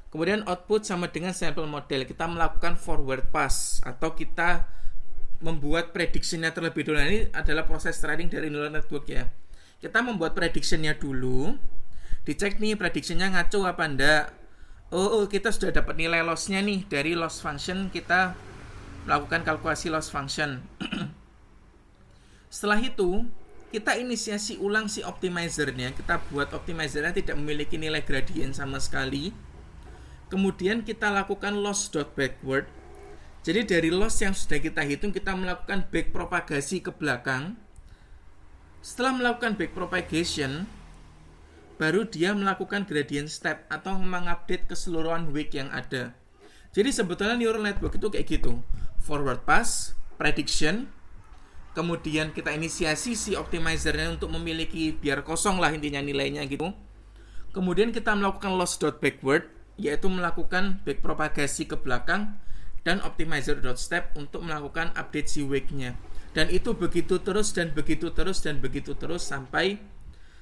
Kemudian output sama dengan sample model. Kita melakukan forward pass atau kita membuat prediction-nya terlebih dulu. Nah, ini adalah proses training dari neural network ya. Kita membuat prediction-nya dulu. Dicek nih prediction-nya ngaco apa enggak. Oh, kita sudah dapat nilai loss-nya nih dari loss function. Kita melakukan kalkulasi loss function. Setelah itu, kita inisiasi ulang si optimizer-nya. Kita buat optimizer-nya tidak memiliki nilai gradient sama sekali. Kemudian kita lakukan loss.backward. Jadi dari loss yang sudah kita hitung, kita melakukan back propagasi ke belakang. Setelah melakukan back propagation, baru dia melakukan gradient step atau mengupdate keseluruhan wake yang ada. Jadi sebetulnya neural network itu kayak gitu. Forward pass, prediction, kemudian kita inisiasi si optimizernya untuk memiliki biar kosong lah intinya nilainya gitu. Kemudian kita melakukan loss.backward, yaitu melakukan back propagasi ke belakang, dan optimizer.step untuk melakukan update si wake-nya. Dan itu begitu terus dan begitu terus dan begitu terus sampai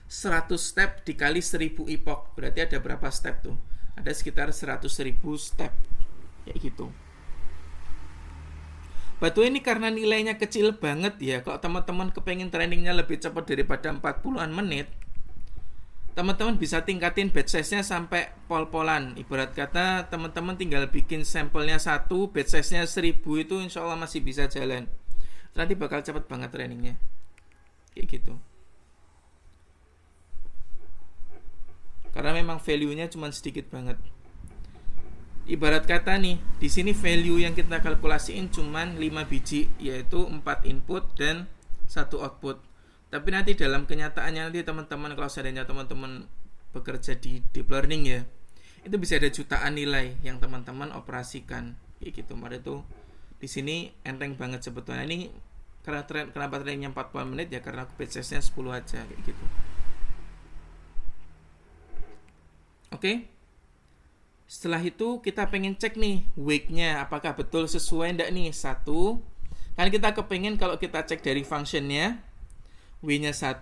100 step dikali 1000 epoch. Berarti ada berapa step tuh? Ada sekitar 100.000 step. Kayak gitu. Batu ini karena nilainya kecil banget ya. Kalau teman-teman kepengen trainingnya lebih cepat daripada 40-an menit, teman-teman bisa tingkatin batch size-nya sampai pol-polan. Ibarat kata teman-teman tinggal bikin sampelnya 1, batch size-nya 1000 itu insya Allah masih bisa jalan. Nanti bakal cepat banget trainingnya. Kayak gitu. Karena memang value-nya cuma sedikit banget. Ibarat kata nih, di sini value yang kita kalkulasiin cuma 5 biji, yaitu 4 input dan 1 output. Tapi nanti dalam kenyataannya nanti teman-teman, kalau seandainya teman-teman bekerja di deep learning ya, itu bisa ada jutaan nilai yang teman-teman operasikan kayak gitu. Maka itu di sini enteng banget sebetulnya. Ini kenapa trainingnya 40 menit ya, karena batch size-nya 10 aja kayak gitu. Oke. Setelah itu kita pengen cek nih wake-nya apakah betul sesuai enggak nih. 1, kan kita kepengen kalau kita cek dari function-nya, W-nya 1,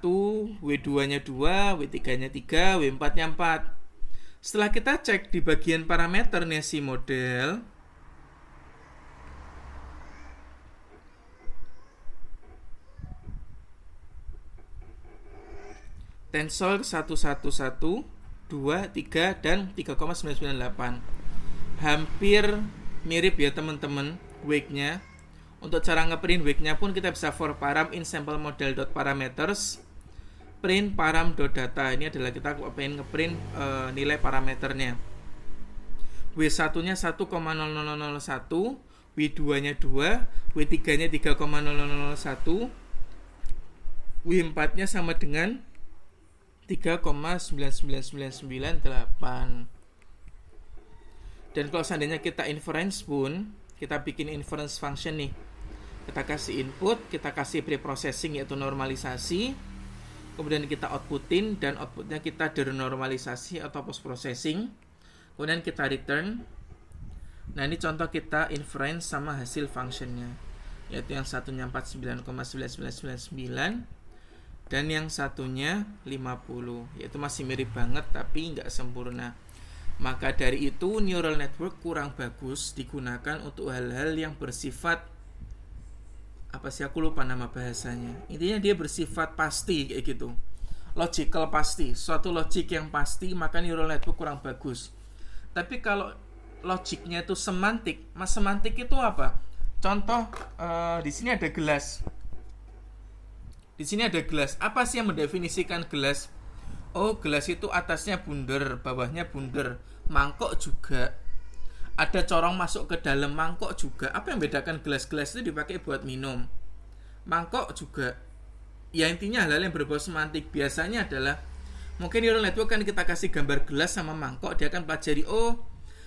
W2-nya 2, W3-nya 3, W4-nya 4. Setelah kita cek di bagian parameternya si model, tensor 111, 2, 3, dan 3,998. Hampir mirip ya teman-teman wake-nya. Untuk cara ngeprint wake-nya pun kita bisa for param in sample model.parameters print param.data. Ini adalah kita pengen ngeprint nilai parameternya. W1 nya 1,0001, W2 nya 2, W3 nya 3,0001, W4 nya sama dengan 3,99998. Dan kalau seandainya kita inference pun, kita bikin inference function nih, kita kasih input, kita kasih preprocessing yaitu normalisasi, kemudian kita outputin, dan outputnya kita denormalisasi atau post processing, kemudian kita return. Nah ini contoh kita inference sama hasil functionnya, yaitu yang satunya 49,9999 dan yang satunya 50, yaitu masih mirip banget tapi nggak sempurna. Maka dari itu neural network kurang bagus digunakan untuk hal-hal yang bersifat aku lupa nama bahasanya. Intinya dia bersifat pasti kayak gitu, logical pasti, suatu logik yang pasti, maka neural network kurang bagus. Tapi kalau logiknya itu semantik, semantik itu apa? Contoh di sini ada gelas. Di sini ada gelas. Apa sih yang mendefinisikan gelas? Oh, gelas itu atasnya bundar, bawahnya bundar. Mangkok juga. Ada corong masuk ke dalam mangkok juga. Apa yang membedakan gelas-gelas itu dipakai buat minum? Mangkok juga. Ya intinya hal-hal yang berbau semantik. Biasanya adalah mungkin neural network kan kita kasih gambar gelas sama mangkok, dia akan pelajari, oh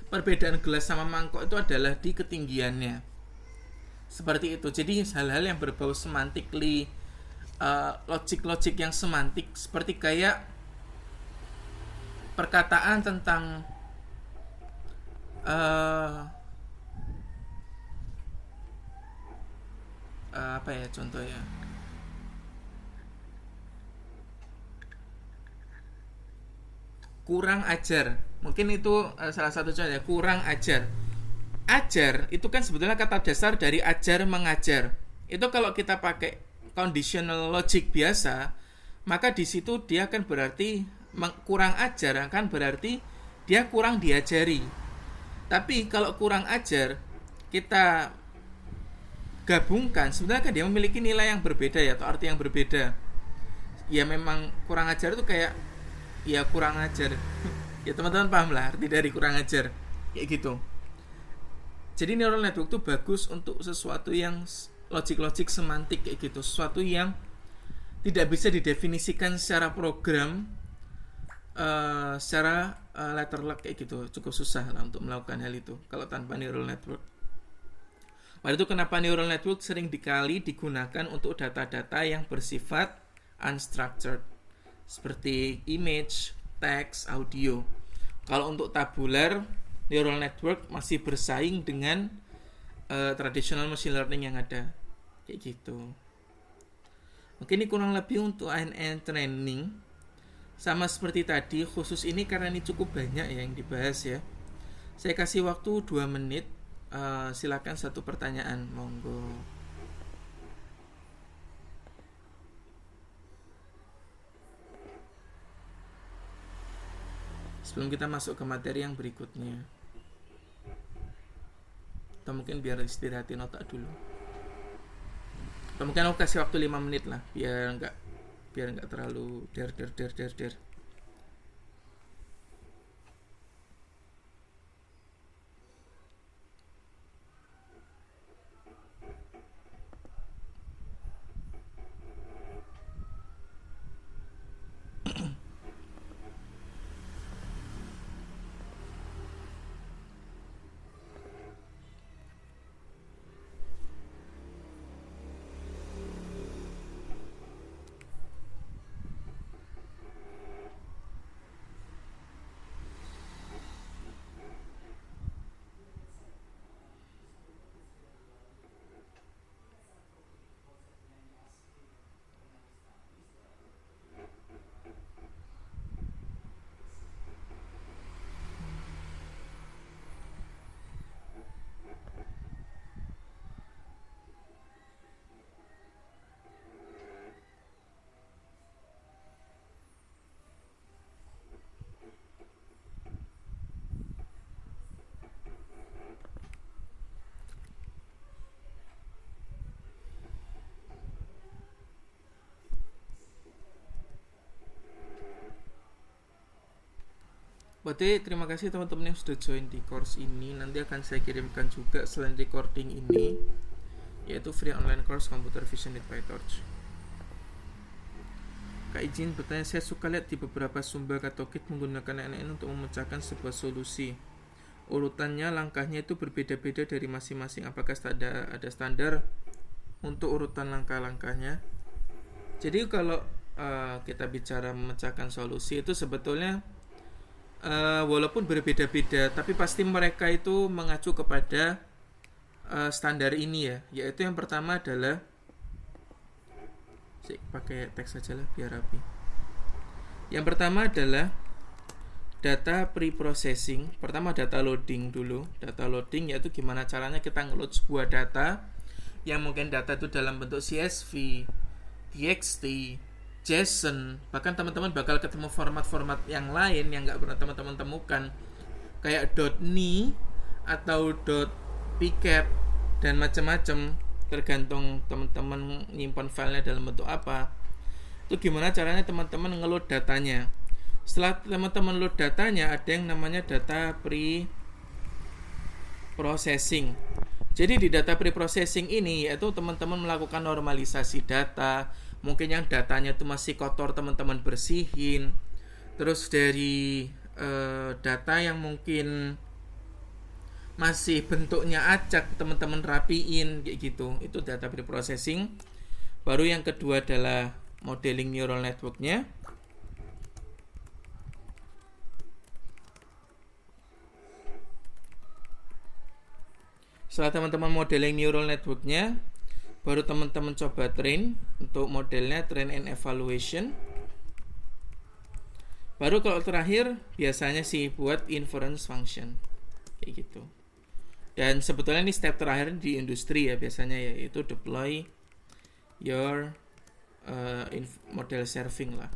perbedaan gelas sama mangkok itu adalah di ketinggiannya. Seperti itu. Jadi hal-hal yang berbau semantically, logik-logik yang semantik, seperti kayak perkataan tentang apa ya contohnya, kurang ajar, mungkin itu salah satu contohnya. Kurang ajar, ajar itu kan sebetulnya kata dasar dari ajar mengajar. Itu kalau kita pakai conditional logic biasa, maka di situ dia akan berarti kurang ajar, kan berarti dia kurang diajari. Tapi kalau kurang ajar kita gabungkan, sebenarnya kan dia memiliki nilai yang berbeda ya, atau arti yang berbeda. Ya memang kurang ajar itu kayak ya kurang ajar. Ya teman-teman paham lah arti dari kurang ajar kayak gitu. Jadi neural network itu bagus untuk sesuatu yang logik-logik semantik kayak gitu, sesuatu yang tidak bisa didefinisikan secara program, secara letter luck kayak gitu. Cukup susah lah untuk melakukan hal itu kalau tanpa neural network. Pada itu kenapa neural network sering dikali digunakan untuk data-data yang bersifat unstructured, seperti image, teks, audio. Kalau untuk tabular, neural network masih bersaing dengan traditional machine learning yang ada kayak gitu. Mungkin ini kurang lebih untuk ANN training. Sama seperti tadi, khusus ini karena ini cukup banyak ya yang dibahas ya, saya kasih waktu 2 menit. Silakan satu pertanyaan, monggo. Sebelum kita masuk ke materi yang berikutnya, atau mungkin biar istirahatin otak dulu, atau mungkin aku kasih waktu 5 menit lah, biar nggak terlalu der. Berarti terima kasih teman-teman yang sudah join di course ini. Nanti akan saya kirimkan juga selain recording ini, yaitu free online course Computer Vision with PyTorch. Kak izin bertanya, saya suka lihat di beberapa sumber atau kit menggunakan NN untuk memecahkan sebuah solusi. Urutannya, langkahnya itu berbeda-beda dari masing-masing. Apakah ada standar untuk urutan langkah-langkahnya? Jadi kalau kita bicara memecahkan solusi itu sebetulnya walaupun berbeda-beda, tapi pasti mereka itu mengacu kepada standar ini ya. Yaitu yang pertama adalah, pakai teks saja lah biar rapi. Yang pertama adalah data pre-processing. Pertama data loading dulu. Data loading yaitu gimana caranya kita ngeload sebuah data, yang mungkin data itu dalam bentuk CSV, TXT, JSON, bahkan teman-teman bakal ketemu format-format yang lain yang nggak pernah teman-teman temukan, kayak .ni atau .pcap dan macam-macam, tergantung teman-teman nyimpan filenya dalam bentuk apa. Itu gimana caranya teman-teman ngeload datanya. Setelah teman-teman load datanya, ada yang namanya data pre-processing. Jadi di data pre-processing ini yaitu teman-teman melakukan normalisasi data. Mungkin yang datanya itu masih kotor, teman-teman bersihin. Terus dari data yang mungkin masih bentuknya acak, teman-teman rapiin kayak gitu. Itu data pre-processing. Baru yang kedua adalah modeling neural network-nya. Setelah teman-teman modeling neural network-nya, baru teman-teman coba train untuk modelnya, train and evaluation. Baru kalau terakhir biasanya sih buat inference function kayak gitu. Dan sebetulnya ini step terakhir di industri ya biasanya, yaitu deploy your model serving lah,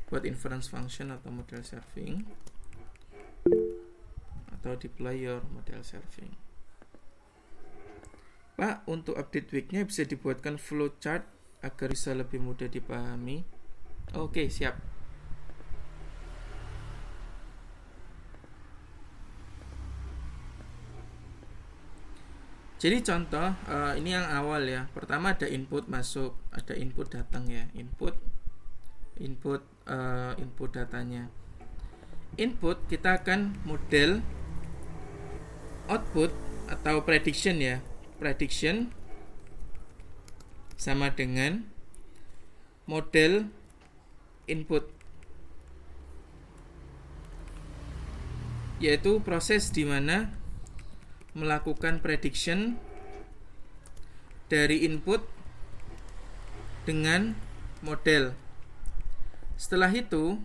buat inference function atau model serving, atau deploy your model serving. Pak, untuk update weeknya bisa dibuatkan flowchart agar bisa lebih mudah dipahami. Oke, siap. Jadi contoh ini yang awal ya. Pertama ada input masuk, ada input datang ya. Input datanya. Input kita akan model, output atau prediction ya. Prediction sama dengan model input, yaitu proses di mana melakukan prediction dari input dengan model. Setelah itu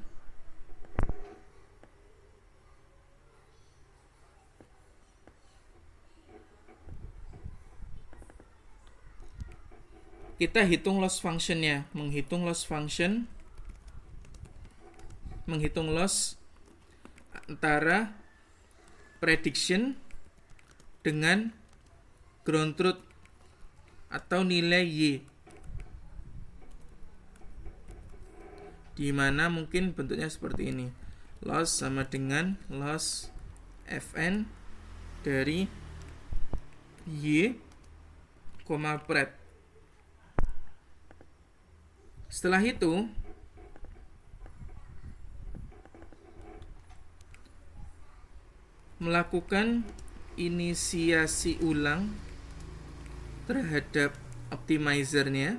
kita hitung loss function-nya, menghitung loss antara prediction dengan ground truth atau nilai Y, di mana mungkin bentuknya seperti ini. Loss sama dengan loss Fn dari Y, pred. Setelah itu melakukan inisiasi ulang terhadap optimizer-nya.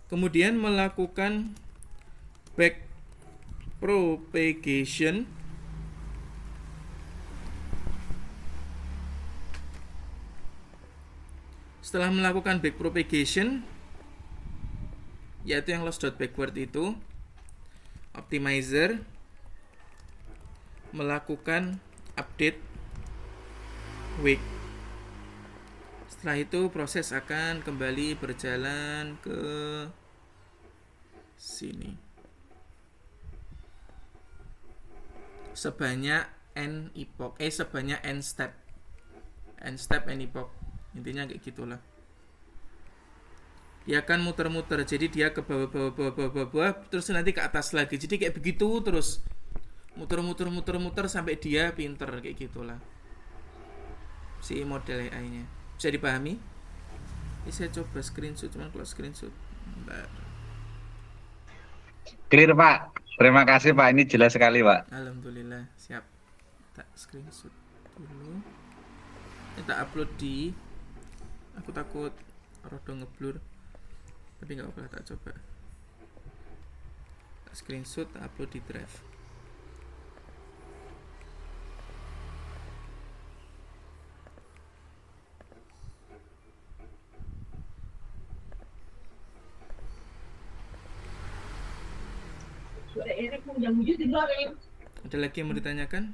Kemudian melakukan back propagation Setelah melakukan backpropagation, yaitu yang loss.backward itu, optimizer melakukan update wake. Setelah itu proses akan kembali berjalan ke sini sebanyak n epoch, sebanyak n step. and step and epoch. Intinya kayak gitulah. Dia akan muter-muter, jadi dia ke bawah, terus nanti ke atas lagi. Jadi kayak begitu terus, muter-muter sampai dia pinter, kayak gitulah si model AI-nya. Bisa dipahami? Ini saya coba screenshot, cuman kalau screenshot bentar. Clear Pak, terima kasih Pak, ini jelas sekali Pak. Alhamdulillah, siap. Tak screenshot dulu. Ini tak upload di, aku takut rodo ngeblur, tapi nggak apa-apa, tak coba. Tak screenshot, tak upload di drive. Ada lagi yang mau ditanyakan?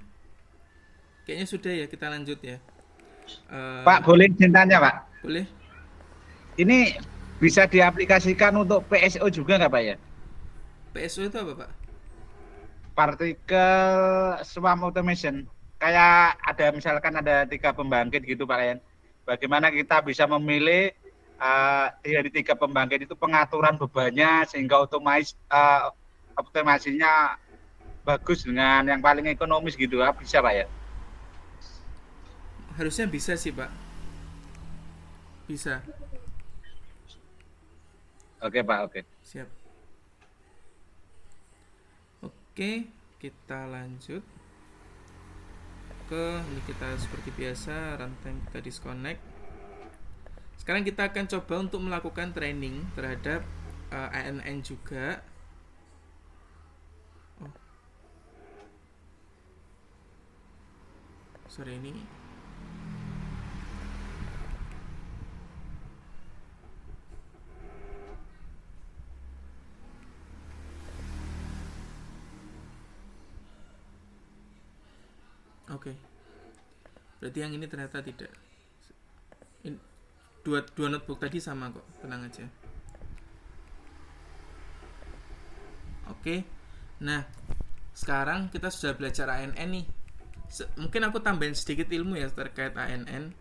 Kayaknya sudah ya, kita lanjut ya. Pak, boleh izin tanya Pak? Boleh. Ini bisa diaplikasikan untuk PSO juga nggak Pak ya? PSO itu apa Pak? Partikel swarm automation. Kayak ada misalkan ada 3 pembangkit gitu Pak Len. Bagaimana kita bisa memilih dari 3 pembangkit itu pengaturan bebannya sehingga optimasinya bagus dengan yang paling ekonomis gitu, bisa Pak ya? Harusnya bisa sih Pak. Bisa. Oke Pak, oke. Siap. Oke, kita lanjut ke ini. Kita seperti biasa runtime kita disconnect. Sekarang kita akan coba untuk melakukan training terhadap ANN juga. Sorry, ini oke. Berarti yang ini ternyata tidak. Dua notebook tadi sama kok, tenang aja. Oke. Nah, sekarang kita sudah belajar ANN nih. Mungkin aku tambahin sedikit ilmu ya terkait ANN.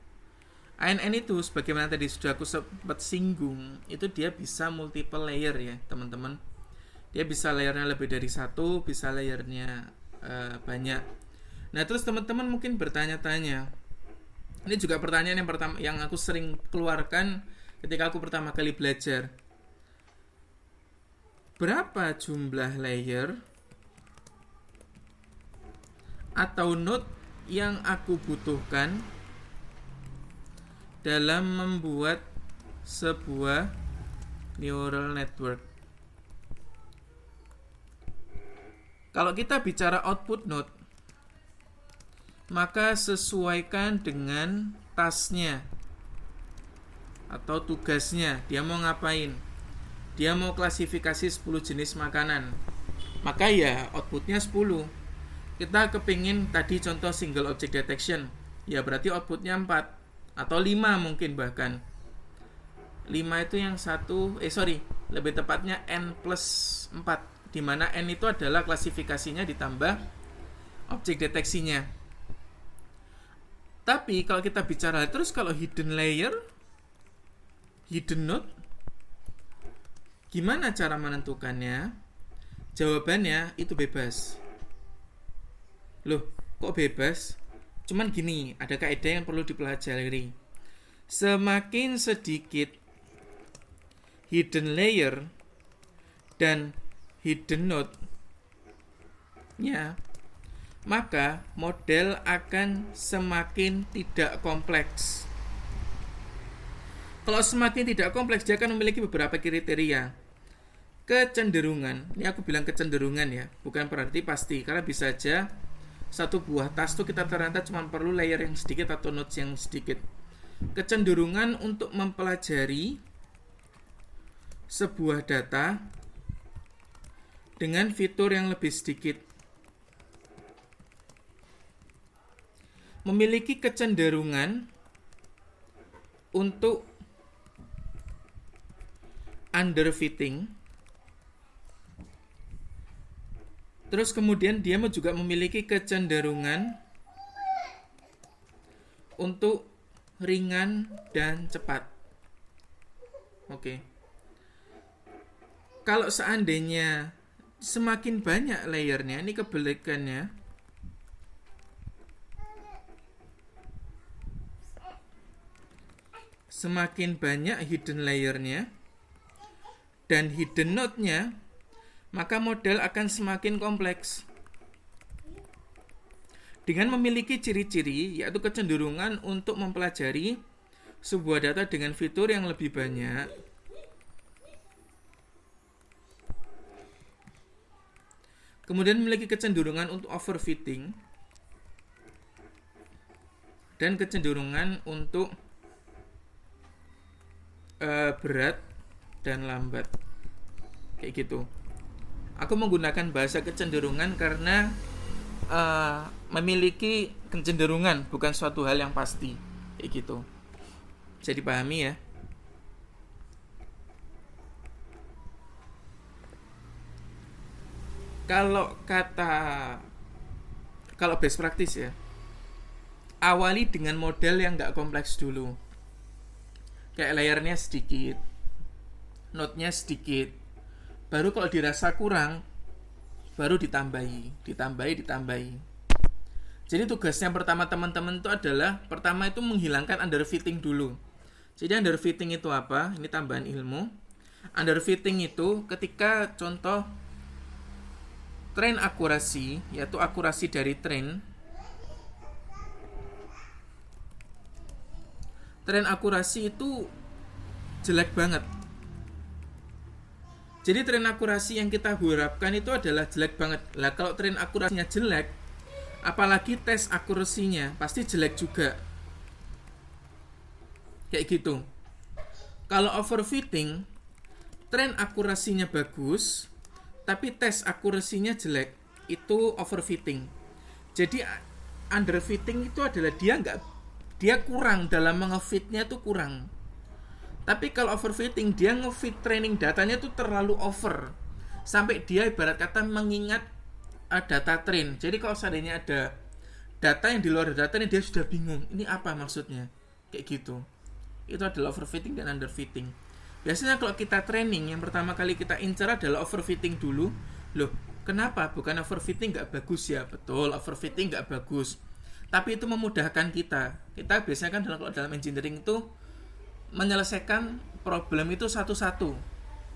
ANN itu sebagaimana tadi sudah aku sempat singgung, itu dia bisa multiple layer ya teman-teman. Dia bisa layernya lebih dari 1, bisa layernya banyak. Nah terus teman-teman mungkin bertanya-tanya, ini juga pertanyaan yang pertama yang aku sering keluarkan ketika aku pertama kali belajar. Berapa jumlah layer atau node yang aku butuhkan dalam membuat sebuah neural network? Kalau kita bicara output node, maka sesuaikan dengan tasknya atau tugasnya. Dia mau ngapain? Dia mau klasifikasi 10 jenis makanan, maka ya outputnya 10. Kita kepingin tadi contoh single object detection, ya berarti outputnya 4 atau 5 mungkin bahkan. 5 itu yang lebih tepatnya n plus 4, di mana n itu adalah klasifikasinya ditambah objek deteksinya. Tapi kalau kita bicara terus kalau hidden layer, hidden node, gimana cara menentukannya? Jawabannya itu bebas. Loh, kok bebas? Cuman gini, ada kaidah yang perlu dipelajari. Semakin sedikit hidden layer dan hidden node nya, maka model akan semakin tidak kompleks. Kalau semakin tidak kompleks, dia akan memiliki beberapa kriteria. Kecenderungan, ini aku bilang kecenderungan ya, bukan berarti pasti, karena bisa aja satu buah task itu kita ternyata cuma perlu layer yang sedikit atau nodes yang sedikit. Kecenderungan untuk mempelajari sebuah data dengan fitur yang lebih sedikit. Memiliki kecenderungan untuk underfitting. Terus kemudian dia juga memiliki kecenderungan untuk ringan, dan cepat. Oke. Kalau seandainya semakin banyak layernya, ini kebalikannya. Semakin banyak hidden layernya dan hidden node-nya, maka model akan semakin kompleks. Dengan memiliki ciri-ciri, yaitu kecenderungan untuk mempelajari sebuah data dengan fitur yang lebih banyak, kemudian memiliki kecenderungan untuk overfitting dan kecenderungan untuk berat dan lambat, kayak gitu. Aku menggunakan bahasa kecenderungan karena memiliki kecenderungan, bukan suatu hal yang pasti, kayak gitu. Bisa dipahami ya. Kalau best practice ya, awali dengan model yang nggak kompleks dulu. Kayak layernya sedikit, node-nya sedikit. Baru kalau dirasa kurang, baru ditambahi. Jadi tugasnya pertama teman-teman itu adalah, pertama itu menghilangkan underfitting dulu. Jadi underfitting itu apa? Ini tambahan ilmu. Underfitting itu ketika contoh train akurasi, yaitu akurasi dari train akurasi itu jelek banget. Jadi train akurasi yang kita harapkan itu adalah jelek banget. Lah kalau train akurasinya jelek, apalagi tes akurasinya pasti jelek juga. Kayak gitu. Kalau overfitting, train akurasinya bagus, tapi tes akurasinya jelek, itu overfitting. Jadi underfitting itu adalah dia kurang dalam mengefitnya tuh kurang. Tapi kalau overfitting, dia ngefit training datanya tuh terlalu over, sampai dia ibarat kata mengingat data train. Jadi kalau seandainya ada data yang di luar data ini, dia sudah bingung, ini apa maksudnya, kayak gitu. Itu adalah overfitting dan underfitting. Biasanya kalau kita training, yang pertama kali kita incar adalah overfitting dulu. Loh, kenapa? Bukan overfitting gak bagus ya? Betul, overfitting gak bagus, tapi itu memudahkan kita. Kita biasanya kan kalau dalam engineering itu menyelesaikan problem itu satu-satu,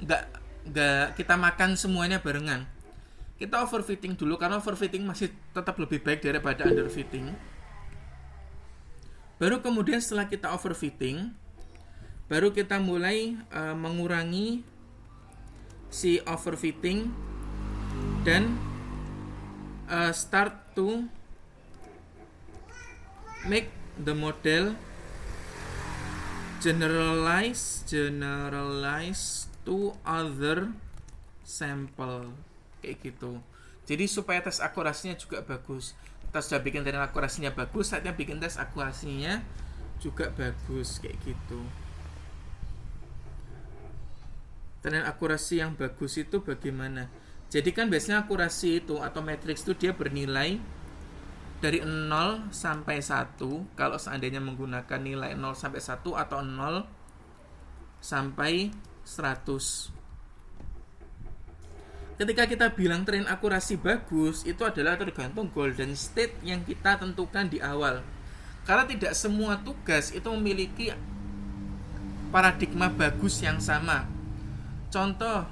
nggak kita makan semuanya barengan. Kita overfitting dulu, karena overfitting masih tetap lebih baik daripada underfitting. Baru kemudian setelah kita overfitting, baru kita mulai mengurangi si overfitting dan start to make the model generalize to other sample, kayak gitu. Jadi supaya tes akurasinya juga bagus. Kita sudah bikin tes akurasinya bagus, saatnya bikin tes akurasinya juga bagus, kayak gitu. Tes akurasi yang bagus itu bagaimana? Jadi kan biasanya akurasi itu atau matriks itu dia bernilai dari 0 sampai 1. Kalau seandainya menggunakan nilai 0 sampai 1 atau 0 sampai 100. Ketika kita bilang train akurasi bagus, itu adalah tergantung golden state yang kita tentukan di awal. Karena tidak semua tugas itu memiliki paradigma bagus yang sama. Contoh,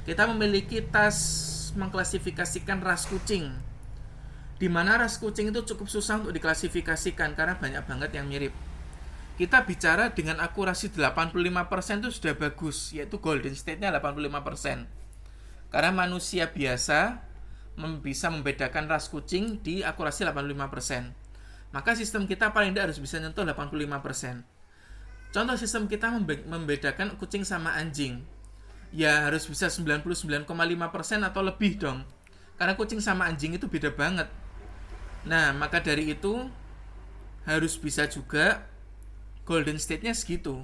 kita memiliki tas mengklasifikasikan ras kucing, di mana ras kucing itu cukup susah untuk diklasifikasikan karena banyak banget yang mirip. Kita bicara dengan akurasi 85% itu sudah bagus, yaitu golden state-nya 85%. Karena manusia biasa bisa membedakan ras kucing di akurasi 85%. Maka sistem kita paling tidak harus bisa nyentuh 85%. Contoh sistem kita membedakan kucing sama anjing, ya harus bisa 99,5% atau lebih dong. Karena kucing sama anjing itu beda banget. Nah, maka dari itu harus bisa juga golden state-nya segitu.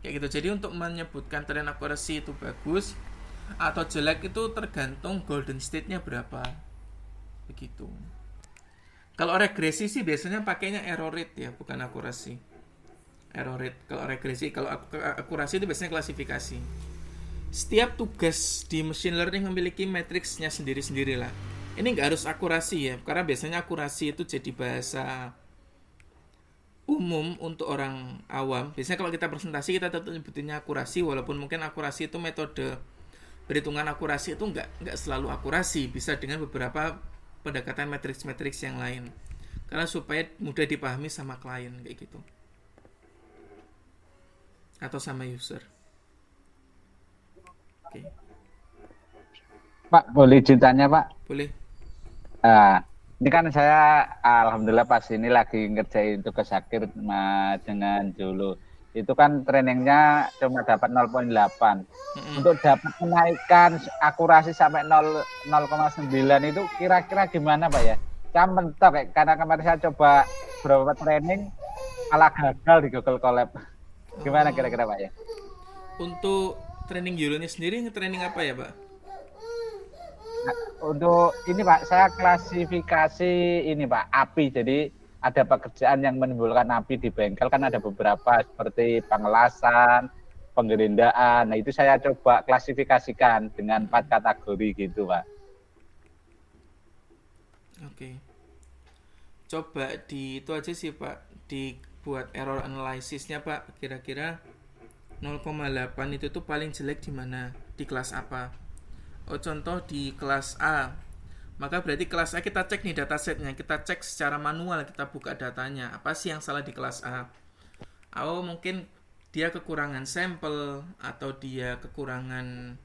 Kayak gitu. Jadi untuk menyebutkan train akurasi itu bagus atau jelek itu tergantung golden state-nya berapa. Begitu. Kalau regresi sih biasanya pakainya error rate ya, bukan akurasi. Error rate. Kalau regresi, kalau akurasi itu biasanya klasifikasi. Setiap tugas di machine learning memiliki matriksnya sendiri-sendiri lah. Ini nggak harus akurasi ya, karena biasanya akurasi itu jadi bahasa umum untuk orang awam. Biasanya kalau kita presentasi kita tetap nyebutinnya akurasi, walaupun mungkin akurasi itu metode perhitungan akurasi itu nggak selalu akurasi, bisa dengan beberapa pendekatan matriks-matriks yang lain. Karena supaya mudah dipahami sama klien kayak gitu. Atau sama user. Oke. Pak, boleh izin tanya, Pak? Boleh. Ini kan saya alhamdulillah pas ini lagi ngerjain tugas akhir dengan Jolo. Itu kan trainingnya cuma dapat 0,8. Untuk dapat menaikkan akurasi sampai 0,9 itu kira-kira gimana, Pak ya? Saya mentok karena kemarin saya coba beberapa training malah gagal di Google Colab. Gimana kira-kira, Pak ya? Untuk training Jolonya sendiri nge-training apa ya, Pak? Nah, untuk ini Pak, saya klasifikasi ini Pak, API. Jadi ada pekerjaan yang menimbulkan api di bengkel kan ada beberapa seperti pengelasan, penggerindaan. Nah itu saya coba klasifikasikan dengan 4 kategori gitu Pak. Oke. Coba itu aja sih Pak, dibuat error analysisnya Pak. Kira-kira 0,8 itu tuh paling jelek di mana? Di kelas apa? Oh, contoh di kelas A. Maka berarti kelas A kita cek nih datasetnya, kita cek secara manual, kita buka datanya. Apa sih yang salah di kelas A? Oh, mungkin dia kekurangan sampel atau dia kekurangan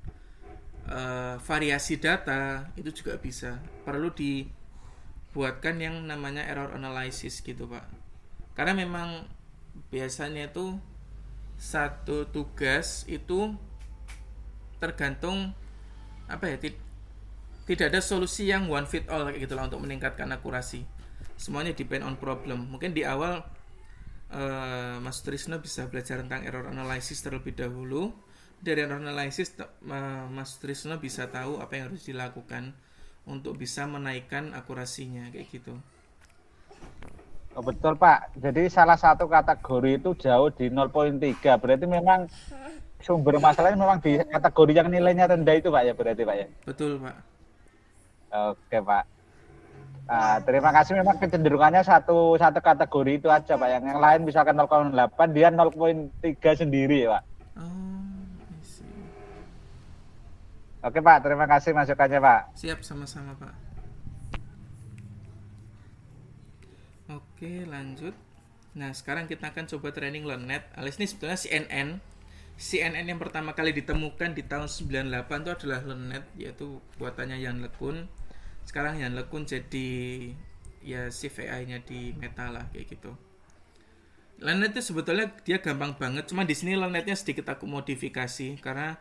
variasi data, itu juga bisa. Perlu dibuatkan yang namanya error analysis gitu, Pak. Karena memang biasanya itu satu tugas itu tergantung apa ya, tidak ada solusi yang one fit all kayak gitulah untuk meningkatkan akurasi. Semuanya depend on problem. Mungkin di awal Mas Trisno bisa belajar tentang error analysis terlebih dahulu. Dari error analysis Mas Trisno bisa tahu apa yang harus dilakukan untuk bisa menaikkan akurasinya kayak gitu. Oh, betul Pak. Jadi salah satu kategori itu jauh di 0,3. Berarti memang sumber masalahnya memang di kategori yang nilainya rendah itu Pak ya, berarti Pak ya? Betul Pak. Oke Pak. Terima kasih, memang kecenderungannya satu kategori itu aja Pak. Yang lain misalkan 0,8 dia 0,3 sendiri ya Pak. I see. Oke Pak, terima kasih masukannya Pak. Siap, sama-sama Pak. Oke, lanjut. Nah, sekarang kita akan coba training LearnNet. Alias ini sebetulnya CNN yang pertama kali ditemukan di tahun 98 itu adalah LearnNet, yaitu buatannya Yann LeCun. Sekarang Yann LeCun jadi ya chief AI-nya di Meta lah kayak gitu. LearnNet itu sebetulnya dia gampang banget, cuma di sini LearnNet-nya sedikit aku modifikasi karena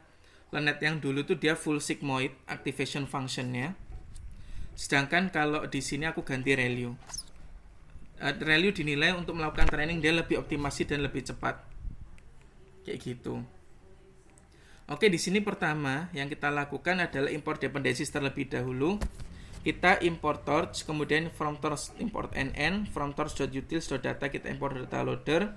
LearnNet yang dulu tuh dia full sigmoid activation function-nya. Sedangkan kalau di sini aku ganti ReLU. ReLU dinilai untuk melakukan training dia lebih optimasi dan lebih cepat. Kayak gitu. Oke, di sini pertama yang kita lakukan adalah import dependencies terlebih dahulu. Kita import torch, kemudian from torch import nn, from torch.utils.data kita import data loader,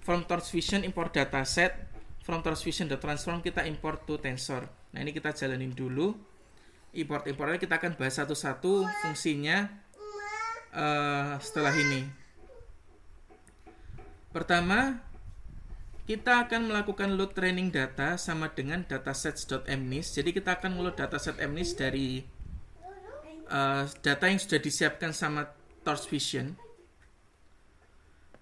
from torch vision import dataset, from torch vision.transform kita import to tensor. Nah, ini kita jalanin dulu. Importnya kita akan bahas satu-satu fungsinya setelah ini. Pertama, kita akan melakukan load training data sama dengan datasets.mnis. Jadi kita akan ngeload dataset mnis dari data yang sudah disiapkan sama Torch Vision.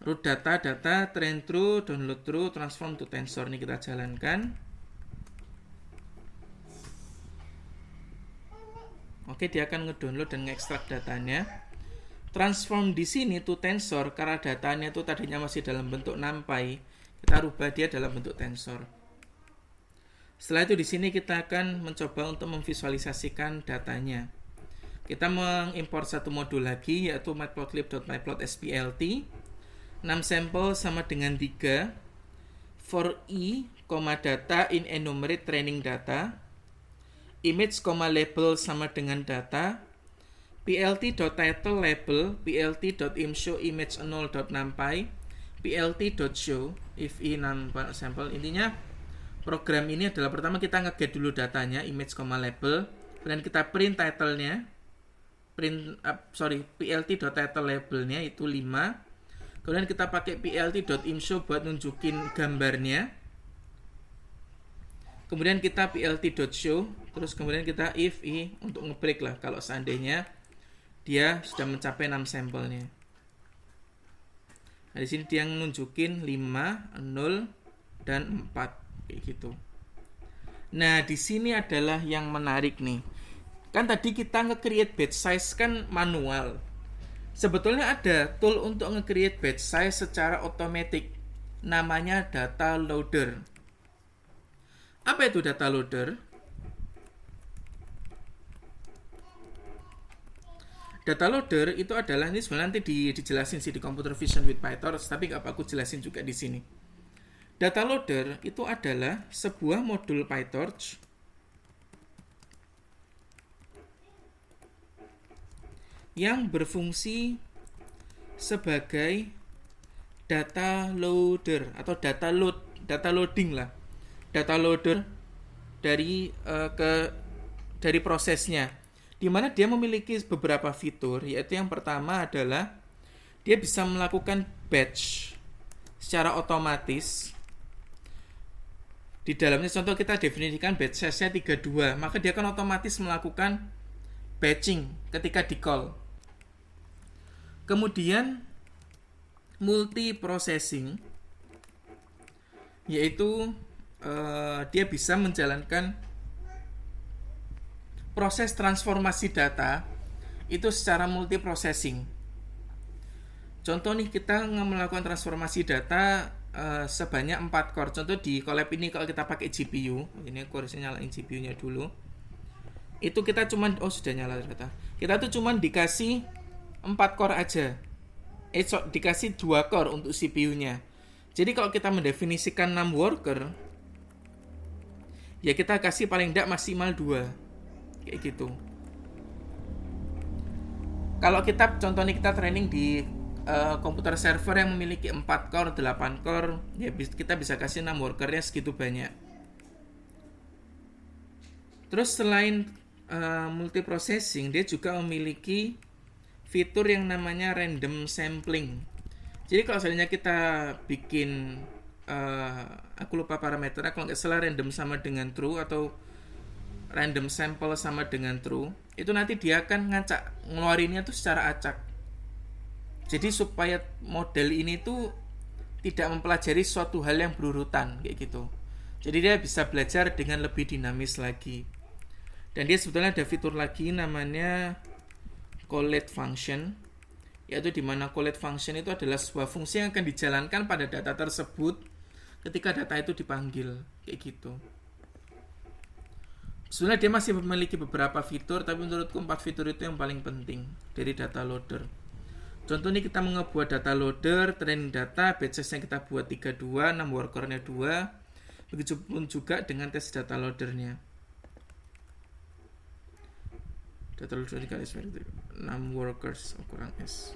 Root data, train true, download true, transform to tensor. Ini kita jalankan. Oke, dia akan ngedownload dan ngekstrak datanya. Transform di sini to tensor karena datanya itu tadinya masih dalam bentuk NumPy. Kita rubah dia dalam bentuk tensor. Setelah itu di sini kita akan mencoba untuk memvisualisasikan datanya. Kita mengimport satu modul lagi yaitu matplotlib.myplotSPLT. 6 sampel sama dengan 3. For i, data in enumerate training data. Image, label sama dengan data. plt.title label, plt.imshow_image0.numpy, plt.show if number sample. Intinya program ini adalah pertama kita nge-get dulu datanya image, label, kemudian kita print title-nya, plt.title labelnya itu 5. Kemudian kita pakai plt.imshow buat nunjukin gambarnya. Kemudian kita plt.show, terus kemudian kita if untuk ngebreak lah kalau seandainya dia sudah mencapai 6 sampelnya. Nah, di sini dia nunjukin 5, 0 dan 4 kayak gitu. Nah, di sini adalah yang menarik nih. Kan tadi kita nge-create batch size kan manual. Sebetulnya ada tool untuk nge-create batch size secara otomatis. Namanya data loader. Apa itu data loader? Data loader itu adalah, ini sebenarnya nanti dijelasin sih di Computer Vision with PyTorch, tapi nggak apa aku jelasin juga di sini. Data loader itu adalah sebuah modul PyTorch yang berfungsi sebagai data loader atau data loading lah. Data loader dari prosesnya, di mana dia memiliki beberapa fitur, yaitu yang pertama adalah dia bisa melakukan batch secara otomatis. Di dalamnya contoh kita definisikan batch size-nya 32, maka dia akan otomatis melakukan batching ketika di call. Kemudian multi processing, yaitu dia bisa menjalankan proses transformasi data itu secara multi processing. Contoh nih, kita melakukan transformasi data sebanyak 4 core. Contoh di collab ini kalau kita pakai GPU, ini aku harus nyalain GPU-nya dulu. Itu kita cuman sudah nyala data. Kita tuh cuman dikasih 4 core aja. Dikasih 2 core untuk CPU-nya. Jadi kalau kita mendefinisikan 6 worker, ya kita kasih paling tidak maksimal 2. Kayak gitu. Kalau kita contoh nih, kita training di komputer server yang memiliki 4 core, 8 core, ya kita bisa kasih 6 workernya segitu banyak. Terus selain multiprocessing, dia juga memiliki fitur yang namanya random sampling. Jadi kalau seandainya kita bikin aku lupa parameternya, kalau nggak salah random sama dengan true atau random sample sama dengan true, itu nanti dia akan ngeluarinnya tuh secara acak. Jadi supaya model ini tuh tidak mempelajari suatu hal yang berurutan kayak gitu. Jadi dia bisa belajar dengan lebih dinamis lagi. Dan dia sebetulnya ada fitur lagi namanya collate function, yaitu di mana collate function itu adalah sebuah fungsi yang akan dijalankan pada data tersebut ketika data itu dipanggil kayak gitu. Sebenarnya dia masih memiliki beberapa fitur, tapi menurutku 4 fitur itu yang paling penting dari data loader. Contoh ini kita ngebuat data loader, training data, batch size yang kita buat 32, 6 workernya 2. Begitupun juga dengan tes data loadernya. Data loader dikali 6 workers kurang S.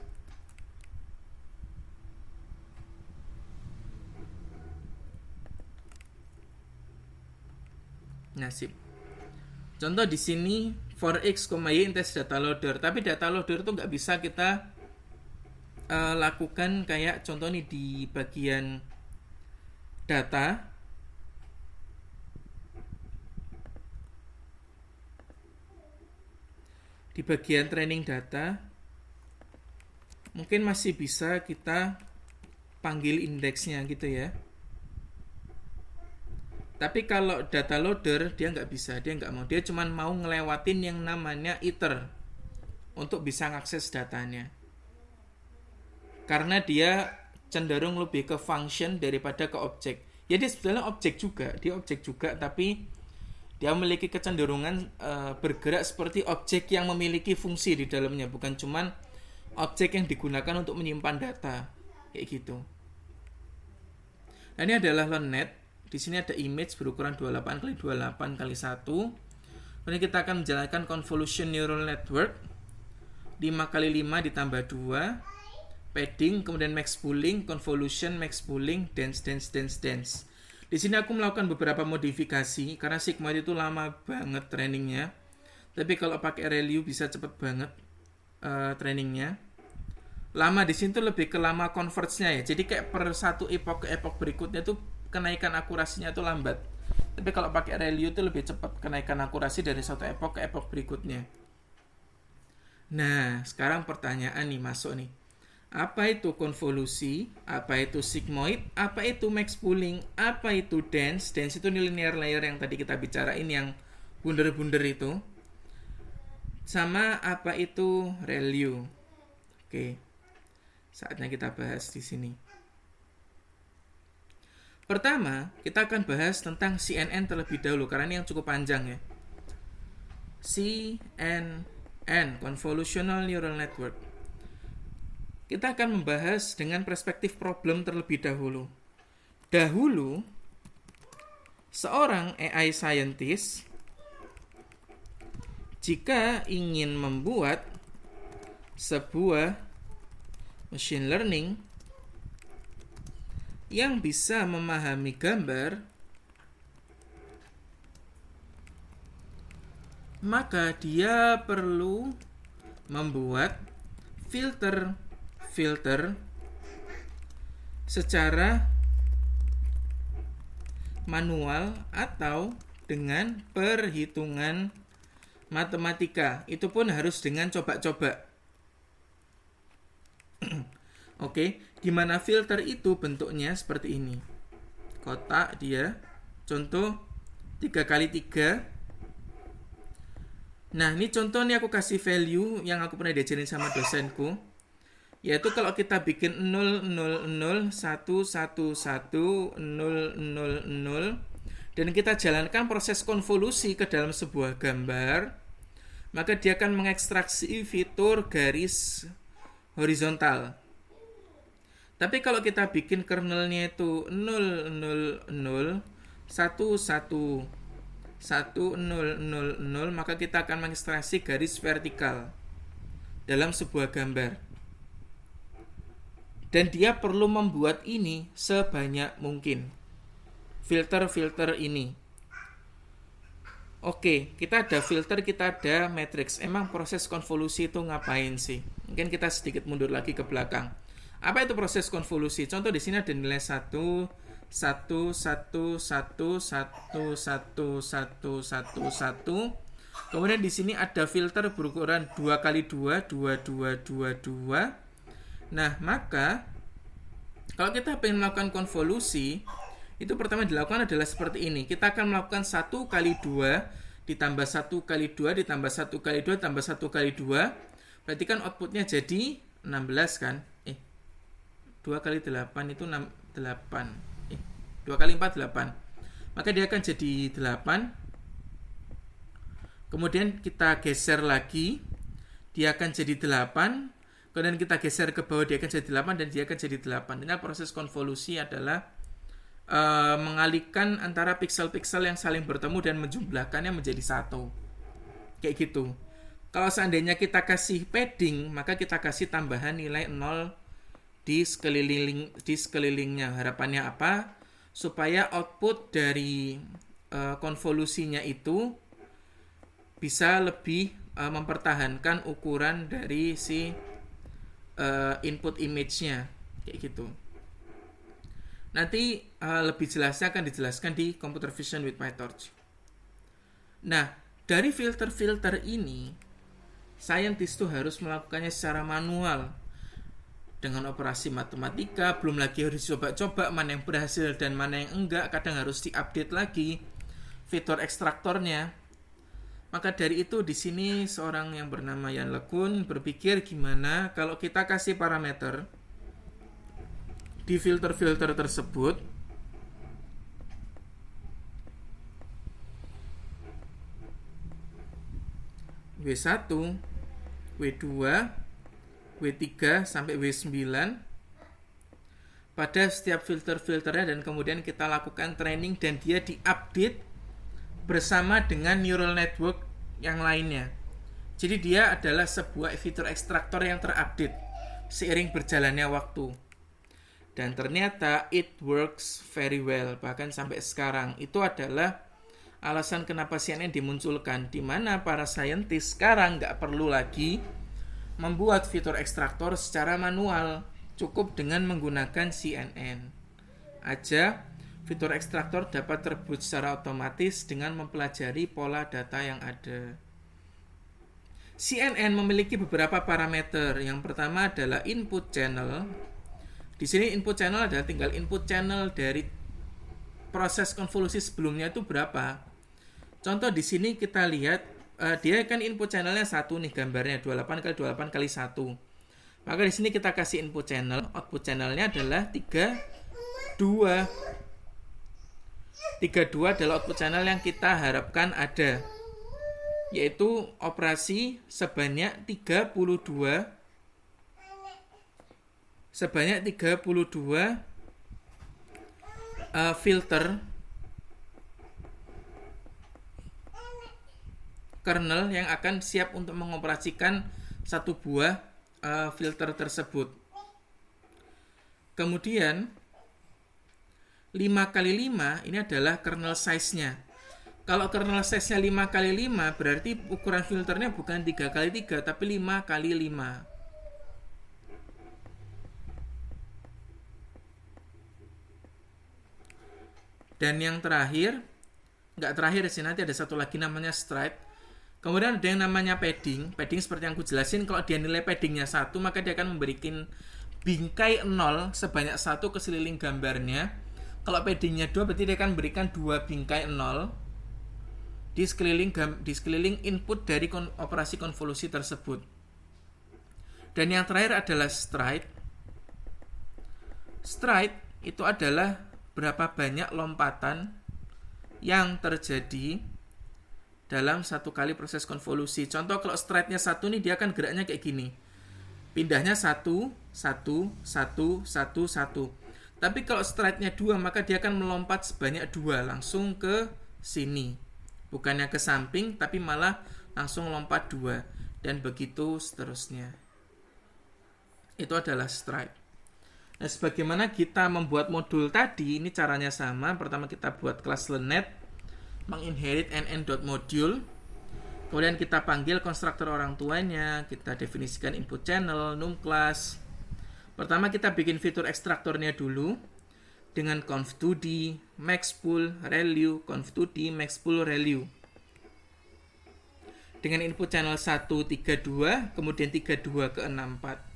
Nasib. Contoh di sini for x, y tes data loader, tapi data loader itu nggak bisa kita lakukan kayak contoh nih di bagian data. Di bagian training data mungkin masih bisa kita panggil indeksnya gitu ya. Tapi kalau data loader dia nggak bisa, dia nggak mau. Dia cuma mau ngelewatin yang namanya iter untuk bisa ngakses datanya. Karena dia cenderung lebih ke function daripada ke objek. Ya dia sebetulnya objek juga, dia objek juga, tapi dia memiliki kecenderungan bergerak seperti objek yang memiliki fungsi di dalamnya, bukan cuma objek yang digunakan untuk menyimpan data kayak gitu. Nah, ini adalah LearnNet. Di sini ada image berukuran 28x28x1. Kemudian kita akan menjalankan convolution neural network 5 kali 5 ditambah 2, padding, kemudian max pooling, convolution, max pooling, dance. Di sini aku melakukan beberapa modifikasi karena sigmoid itu lama banget trainingnya. Tapi kalau pakai ReLU bisa cepet banget trainingnya. Lama di sini tuh lebih ke lama converge-nya ya. Jadi kayak per satu epoch ke epoch berikutnya tuh kenaikan akurasinya tuh lambat. Tapi kalau pakai ReLU tuh lebih cepat kenaikan akurasi dari satu epoch ke epoch berikutnya. Nah, sekarang pertanyaan nih masuk nih. Apa itu konvolusi? Apa itu sigmoid? Apa itu max pooling? Apa itu dance? Dance itu linear layer yang tadi kita bicarain yang bunder-bunder itu. Sama apa itu ReLU? Oke. Saatnya kita bahas di sini. Pertama, kita akan bahas tentang CNN terlebih dahulu karena ini yang cukup panjang ya. CNN, Convolutional Neural Network. Kita akan membahas dengan perspektif problem terlebih dahulu. Dahulu, seorang AI scientist jika ingin membuat sebuah machine learning yang bisa memahami gambar, maka dia perlu membuat filter secara manual atau dengan perhitungan matematika. Itu pun harus dengan coba-coba. Oke, di mana filter itu bentuknya seperti ini. Kotak dia, contoh 3x3. Nah, ini contoh nih aku kasih value yang aku pernah diajarin sama dosenku. Yaitu kalau kita bikin 0, 0, 0, 1, 1, 1, 0, 0, 0, dan kita jalankan proses konvolusi ke dalam sebuah gambar, maka dia akan mengekstraksi fitur garis horizontal. Tapi kalau kita bikin kernelnya itu 0, 0, 0, 1, 1, 1, 0, 0, 0, maka kita akan mengekstraksi garis vertikal dalam sebuah gambar. Dan dia perlu membuat ini sebanyak mungkin. Filter ini. Oke, kita ada filter, kita ada matrix. Emang proses konvolusi itu ngapain sih? Mungkin kita sedikit mundur lagi ke belakang. Apa itu proses konvolusi? Contoh di sini ada nilai 1, 1, 1, 1, 1, 1, 1, 1, 1. Kemudian di sini ada filter berukuran 2x2, 2, 2, 2, 2. Nah, maka kalau kita ingin melakukan konvolusi, itu pertama dilakukan adalah seperti ini. Kita akan melakukan 1x2 ditambah 1x2 ditambah 1x2 tambah 1x2. Berarti kan outputnya jadi 16 kan? 2 kali 8 itu 8. 2 kali 4 8. Maka dia akan jadi 8. Kemudian kita geser lagi, dia akan jadi 8. Kemudian kita geser ke bawah, dia akan jadi 8 dan dia akan jadi 8. Ini proses konvolusi adalah mengalihkan antara piksel-piksel yang saling bertemu dan menjumlahkannya menjadi satu. Kayak gitu. Kalau seandainya kita kasih padding, maka kita kasih tambahan nilai 0 di sekelilingnya. Harapannya apa? Supaya output dari konvolusinya itu bisa lebih mempertahankan ukuran dari si input image-nya, kayak gitu. Nanti lebih jelasnya akan dijelaskan di Computer Vision with PyTorch. Nah, dari filter ini, scientist tuh harus melakukannya secara manual dengan operasi matematika. Belum lagi harus coba-coba mana yang berhasil dan mana yang enggak. Kadang harus diupdate lagi fitur ekstraktornya. Maka dari itu di sini seorang yang bernama Jan LeCun berpikir gimana kalau kita kasih parameter di filter-filter tersebut W1, W2, W3 sampai W9 pada setiap filter-filternya, dan kemudian kita lakukan training dan dia diupdate bersama dengan neural network yang lainnya. Jadi dia adalah sebuah fitur ekstraktor yang terupdate seiring berjalannya waktu. Dan ternyata it works very well, bahkan sampai sekarang. Itu adalah alasan kenapa CNN dimunculkan, di mana para saintis sekarang nggak perlu lagi membuat fitur ekstraktor secara manual. Cukup dengan menggunakan CNN aja, fitur ekstraktor dapat terbuat secara otomatis dengan mempelajari pola data yang ada. CNN memiliki beberapa parameter. Yang pertama adalah input channel. Di sini input channel adalah tinggal input channel dari proses konvolusi sebelumnya itu berapa. Contoh di sini kita lihat dia kan input channelnya 1 nih, gambarnya 28 kali 28 kali 1. Maka di sini kita kasih input channel, output channelnya adalah 32. 32 adalah output channel yang kita harapkan ada, yaitu operasi sebanyak 32 filter kernel yang akan siap untuk mengoperasikan satu buah filter tersebut. Kemudian 5 kali 5 ini adalah kernel size-nya. Kalau kernel size-nya 5 kali 5 berarti ukuran filternya bukan 3 kali 3 tapi 5 kali 5. Dan yang terakhir, nggak terakhir sih, nanti ada satu lagi namanya stripe. Kemudian ada yang namanya padding. Padding seperti yang aku jelasin, kalau dia nilai paddingnya 1, maka dia akan memberikan bingkai 0 sebanyak 1 ke sekeliling gambarnya. Kalau paddingnya 2, berarti dia akan memberikan 2 bingkai 0 di sekeliling input dari operasi konvolusi tersebut. Dan yang terakhir adalah stride. Stride itu adalah berapa banyak lompatan yang terjadi dalam satu kali proses konvolusi. Contoh kalau stride-nya 1 nih, dia akan geraknya kayak gini. Pindahnya 1, 1, 1, 1, 1. Tapi kalau stride-nya 2, maka dia akan melompat sebanyak 2 langsung ke sini. Bukannya ke samping, tapi malah langsung lompat 2. Dan begitu seterusnya. Itu adalah stride. Nah, sebagaimana kita membuat modul tadi, ini caranya sama. Pertama kita buat kelas LearnNet, menginherit nn.module, kemudian kita panggil konstruktor orang tuanya, kita definisikan input channel, num class. Pertama kita bikin fitur ekstraktornya dulu dengan conv2d maxpool ReLU, conv2d maxpool ReLU dengan input channel 1, 32, kemudian 32 ke 64.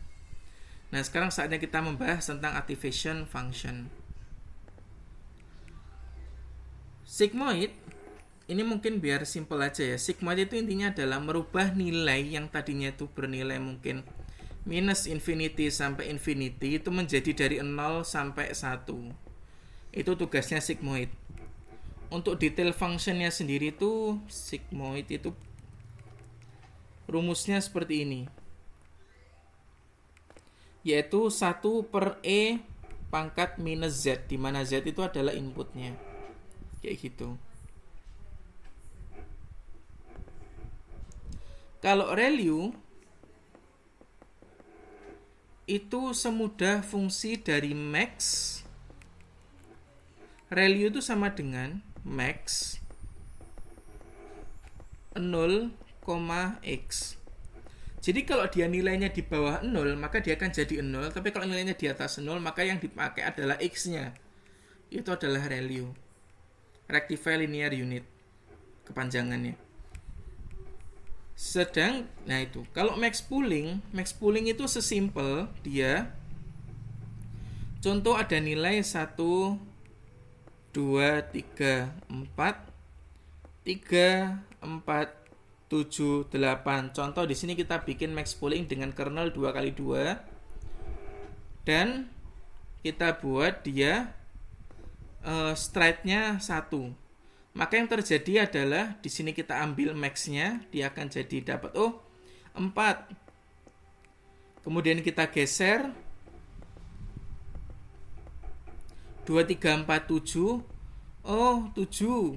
Nah, sekarang saatnya kita membahas tentang activation function. Sigmoid ini mungkin biar simple aja ya. Sigmoid itu intinya adalah merubah nilai yang tadinya itu bernilai mungkin minus infinity sampai infinity itu menjadi dari 0 sampai 1. Itu tugasnya sigmoid. Untuk detail functionnya sendiri itu sigmoid itu rumusnya seperti ini, yaitu 1 per E pangkat minus Z, di mana Z itu adalah inputnya. Kayak gitu. Kalau ReLU itu semudah fungsi dari max. ReLU itu sama dengan max 0, x. Jadi kalau dia nilainya di bawah 0, maka dia akan jadi 0. Tapi kalau nilainya di atas 0, maka yang dipakai adalah x-nya. Itu adalah ReLU, Rectified Linear Unit, kepanjangannya. Nah itu, kalau max pooling itu sesimpel dia, contoh ada nilai 1, 2, 3, 4, 3, 4, 7, 8. Contoh di sini kita bikin max pooling dengan kernel 2 kali 2 dan kita buat dia stride-nya 1. Maka yang terjadi adalah di sini kita ambil max-nya, dia akan jadi dapat 4. Kemudian kita geser 2, 3, 4, 7. 7.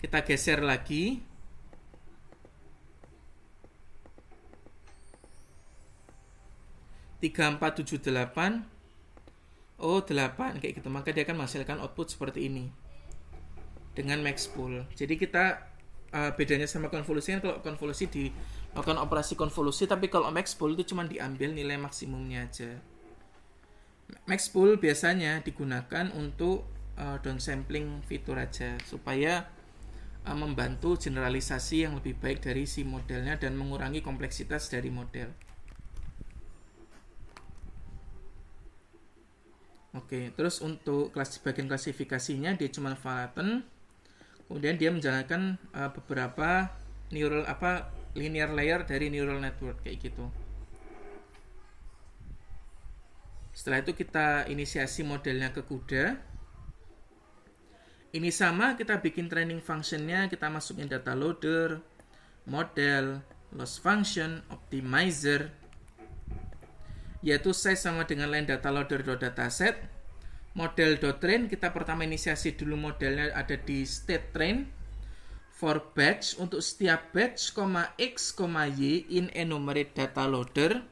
Kita geser lagi 3478 8 kayak gitu, maka dia akan menghasilkan output seperti ini dengan max pool. Jadi kita bedanya sama konvolusi kan, kalau konvolusi dilakukan operasi konvolusi, tapi kalau max pool itu cuma diambil nilai maksimumnya aja. Max pool biasanya digunakan untuk downsampling fitur aja, supaya membantu generalisasi yang lebih baik dari si modelnya dan mengurangi kompleksitas dari model. Oke, terus untuk bagian klasifikasinya dia cuma flatten, kemudian dia menjalankan beberapa linear layer dari neural network kayak gitu. Setelah itu kita inisiasi modelnya ke CUDA. Ini sama, kita bikin training functionnya, kita masukin data loader, model, loss function, optimizer, yaitu size sama dengan line data loader.dataset. Model.train, kita pertama inisiasi dulu modelnya ada di state train. For batch, untuk setiap batch, x, y in enumerate data loader.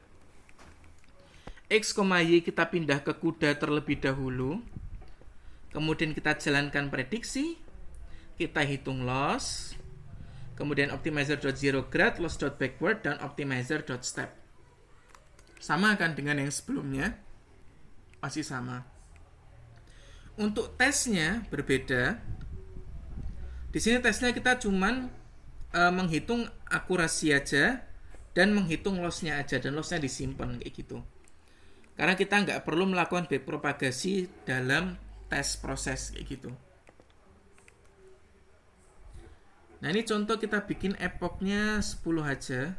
X, y kita pindah ke CUDA terlebih dahulu. Kemudian kita jalankan prediksi, kita hitung loss, kemudian optimizer.zeroGrad, loss.backward, dan optimizer.step. Sama kan dengan yang sebelumnya? Masih sama. Untuk tesnya berbeda. Di sini tesnya kita cuman menghitung akurasi aja dan menghitung loss-nya aja, dan loss-nya disimpan kayak gitu. Karena kita nggak perlu melakukan backpropagasi dalam tes proses kayak gitu. Nah, ini contoh kita bikin epochnya 10 aja.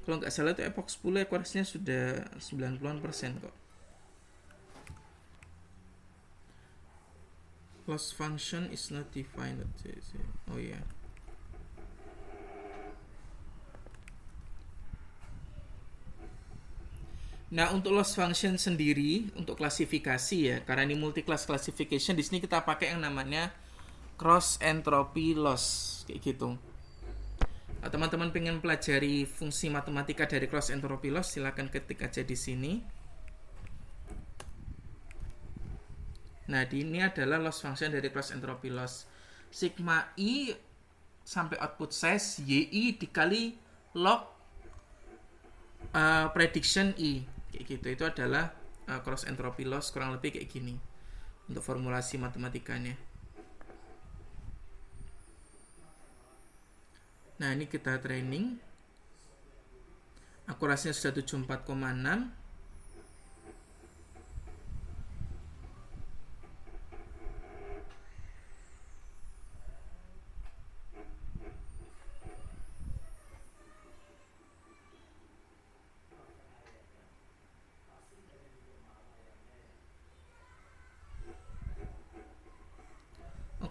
Kalau nggak salah itu epoch 10 akurasinya sudah 90% kok. Loss function is not defined. Oh ya. Yeah. Nah, untuk loss function sendiri, untuk klasifikasi ya, karena ini multi class classification, di sini kita pakai yang namanya cross entropy loss kayak gitu. Nah, teman-teman pengen pelajari fungsi matematika dari cross entropy loss, silakan ketik aja di sini. Nah, ini adalah loss function dari cross entropy loss. Sigma I sampai output size YI dikali log prediction I. Kayak gitu, itu adalah cross entropy loss, kurang lebih kayak gini untuk formulasi matematikanya. Nah, ini kita training, akurasinya sudah 74,6.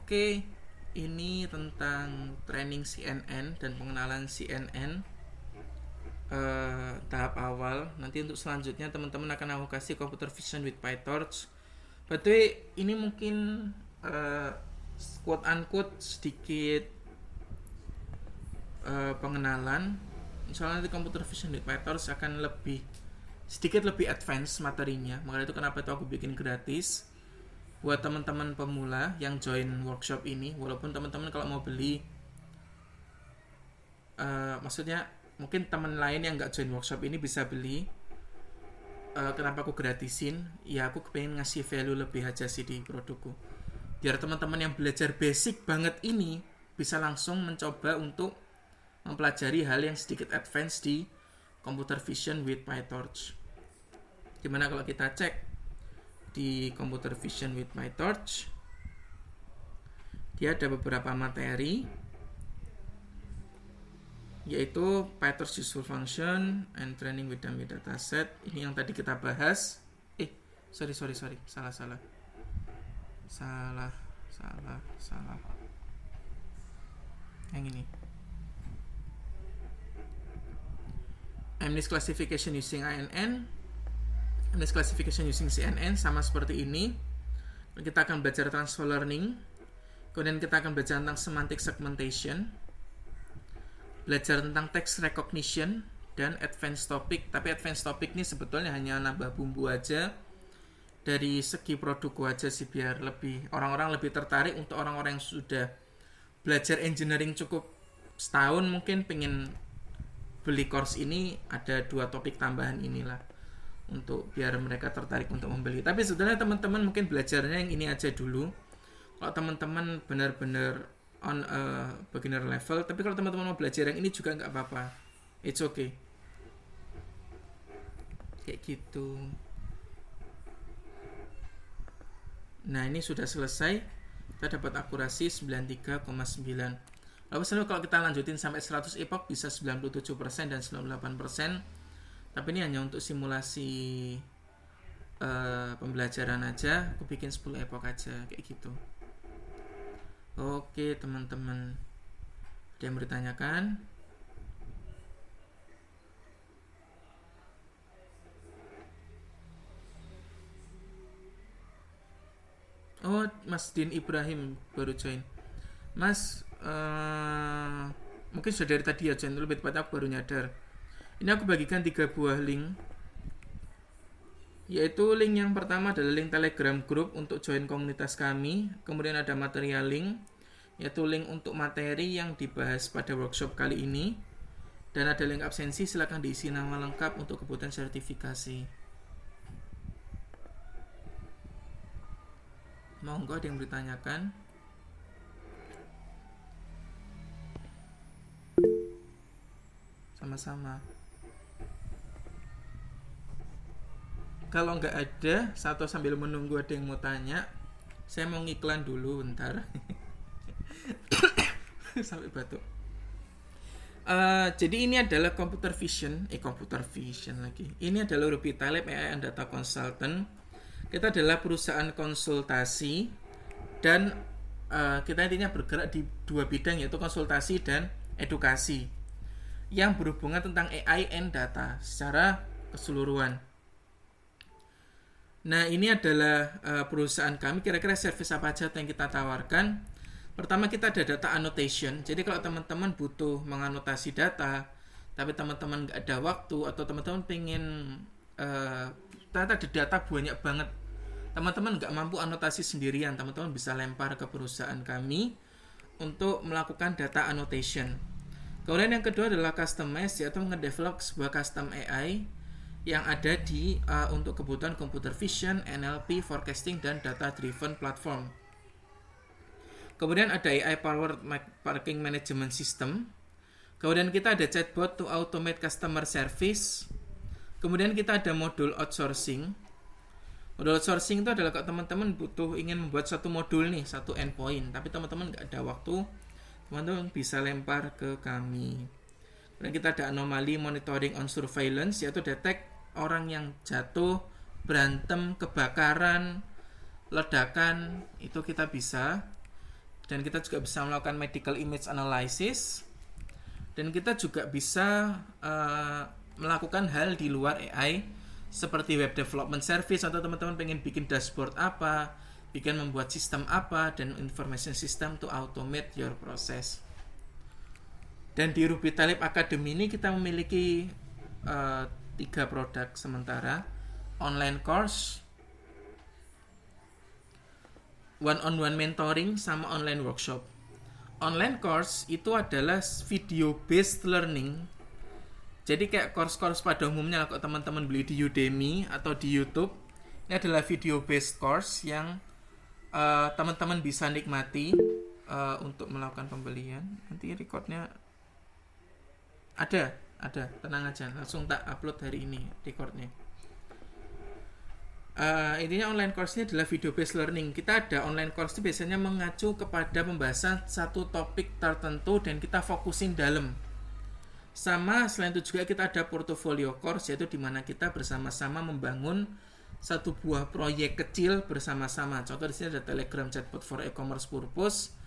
Oke, ini tentang training CNN dan pengenalan CNN tahap awal. Nanti untuk selanjutnya teman-teman akan aku kasih computer vision with PyTorch. By the way, ini mungkin quote unquote sedikit pengenalan. Misalnya nanti computer vision with PyTorch akan sedikit lebih advance materinya. Makanya itu kenapa itu aku bikin gratis buat teman-teman pemula yang join workshop ini. Walaupun teman-teman kalau mau beli, maksudnya mungkin teman lain yang nggak join workshop ini bisa beli. Kenapa aku gratisin? Ya aku pengen ngasih value lebih aja sih di produkku, biar teman-teman yang belajar basic banget ini bisa langsung mencoba untuk mempelajari hal yang sedikit advance di computer vision with PyTorch. Gimana kalau kita cek di computer vision with PyTorch, dia ada beberapa materi, yaitu PyTorch useful function and training with dummy dataset. Ini yang tadi kita bahas. Sorry, salah. Yang ini. MNIST classification using INN, MNIST classification using CNN, sama seperti ini. Kita akan belajar transfer learning. Kemudian kita akan belajar tentang semantic segmentation. belajar tentang text recognition dan advanced topic. Tapi advanced topic ini sebetulnya hanya nambah bumbu aja dari segi produk aja sih, biar lebih orang-orang lebih tertarik. Untuk orang-orang yang sudah belajar engineering cukup setahun mungkin pengen beli course ini, ada 2 topik tambahan inilah untuk biar mereka tertarik untuk membeli. Tapi sebenarnya teman-teman mungkin belajarnya yang ini aja dulu. Kalau teman-teman benar-benar on beginner level, tapi kalau teman-teman mau belajar yang ini juga nggak apa-apa, it's okay, kayak gitu. Nah ini sudah selesai, kita dapat akurasi 93,9. Lalu kalau kita lanjutin sampai 100 epoch bisa 97% dan 98%. Tapi ini hanya untuk simulasi pembelajaran aja, aku bikin 10 epoch aja kayak gitu. Oke teman-teman, ada yang bertanyakan? Oh, Mas Din Ibrahim baru join. Mas, mungkin sudah dari tadi ya join, lebih tepatnya aku baru nyadar. Ini aku bagikan 3 buah link. Yaitu link yang pertama adalah link Telegram group untuk join komunitas kami. Kemudian ada material link, yaitu link untuk materi yang dibahas pada workshop kali ini. Dan ada link absensi, silakan diisi nama lengkap untuk kebutuhan sertifikasi. Monggo ada yang bertanyakan? Sama-sama. Kalau nggak ada, satu sambil menunggu ada yang mau tanya, saya mau ngiklan dulu bentar. Sampai batuk. Jadi ini adalah computer vision lagi. Ini adalah Ruby Taleb AI and Data Consultant. Kita adalah perusahaan konsultasi dan kita intinya bergerak di 2 bidang, yaitu konsultasi dan edukasi yang berhubungan tentang AI and data secara keseluruhan. Nah ini adalah perusahaan kami. Kira-kira service apa aja yang kita tawarkan? Pertama kita ada data annotation. Jadi kalau teman-teman butuh menganotasi data, tapi teman-teman nggak ada waktu, atau teman-teman pengen ternyata ada data banyak banget, teman-teman nggak mampu anotasi sendirian, teman-teman bisa lempar ke perusahaan kami untuk melakukan data annotation. Kemudian yang kedua adalah customize, yaitu ngedevelop sebuah custom AI yang ada di untuk kebutuhan computer vision, NLP, forecasting, dan data driven platform. Kemudian ada AI powered parking management system. Kemudian kita ada chatbot to automate customer service. Kemudian kita ada modul outsourcing. Modul outsourcing itu adalah kalau teman-teman ingin membuat satu modul nih, satu endpoint, tapi teman-teman nggak ada waktu, teman-teman bisa lempar ke kami. Kemudian kita ada anomaly monitoring on surveillance, yaitu detect orang yang jatuh, berantem, kebakaran, ledakan, itu kita bisa. Dan kita juga bisa melakukan medical image analysis. Dan kita juga bisa melakukan hal di luar AI, seperti web development service, atau teman-teman pengen bikin dashboard apa, bikin membuat sistem apa, dan information system to automate your process. Dan di Ruby Taleb Academy ini kita memiliki 3 produk sementara: online course, one-on-one mentoring, sama online workshop. Online course itu adalah video based learning. Jadi kayak course-course pada umumnya kalau teman-teman beli di Udemy atau di YouTube, ini adalah video based course yang teman-teman bisa nikmati untuk melakukan pembelian. Nanti recordnya ada, tenang aja, langsung tak upload hari ini recordnya. Intinya online course-nya adalah video based learning. Kita ada online course itu biasanya mengacu kepada pembahasan satu topik tertentu dan kita fokusin dalam. Sama selain itu juga kita ada portfolio course, yaitu dimana kita bersama-sama membangun satu buah proyek kecil bersama-sama. Contoh di sini ada Telegram chatbot for e-commerce purpose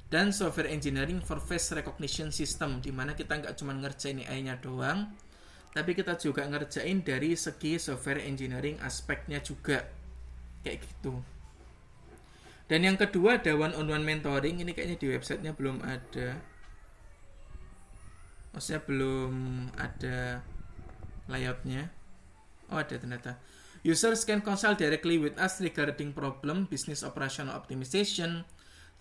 dan software engineering for face recognition system, dimana kita nggak cuma ngerjain AI-nya doang, tapi kita juga ngerjain dari segi software engineering aspeknya juga, kayak gitu. Dan yang kedua ada one-on-one mentoring. Ini kayaknya di websitenya belum ada. Maksudnya belum ada layoutnya. Oh, ada ternyata. Users can consult directly with us regarding problem, business operational optimization,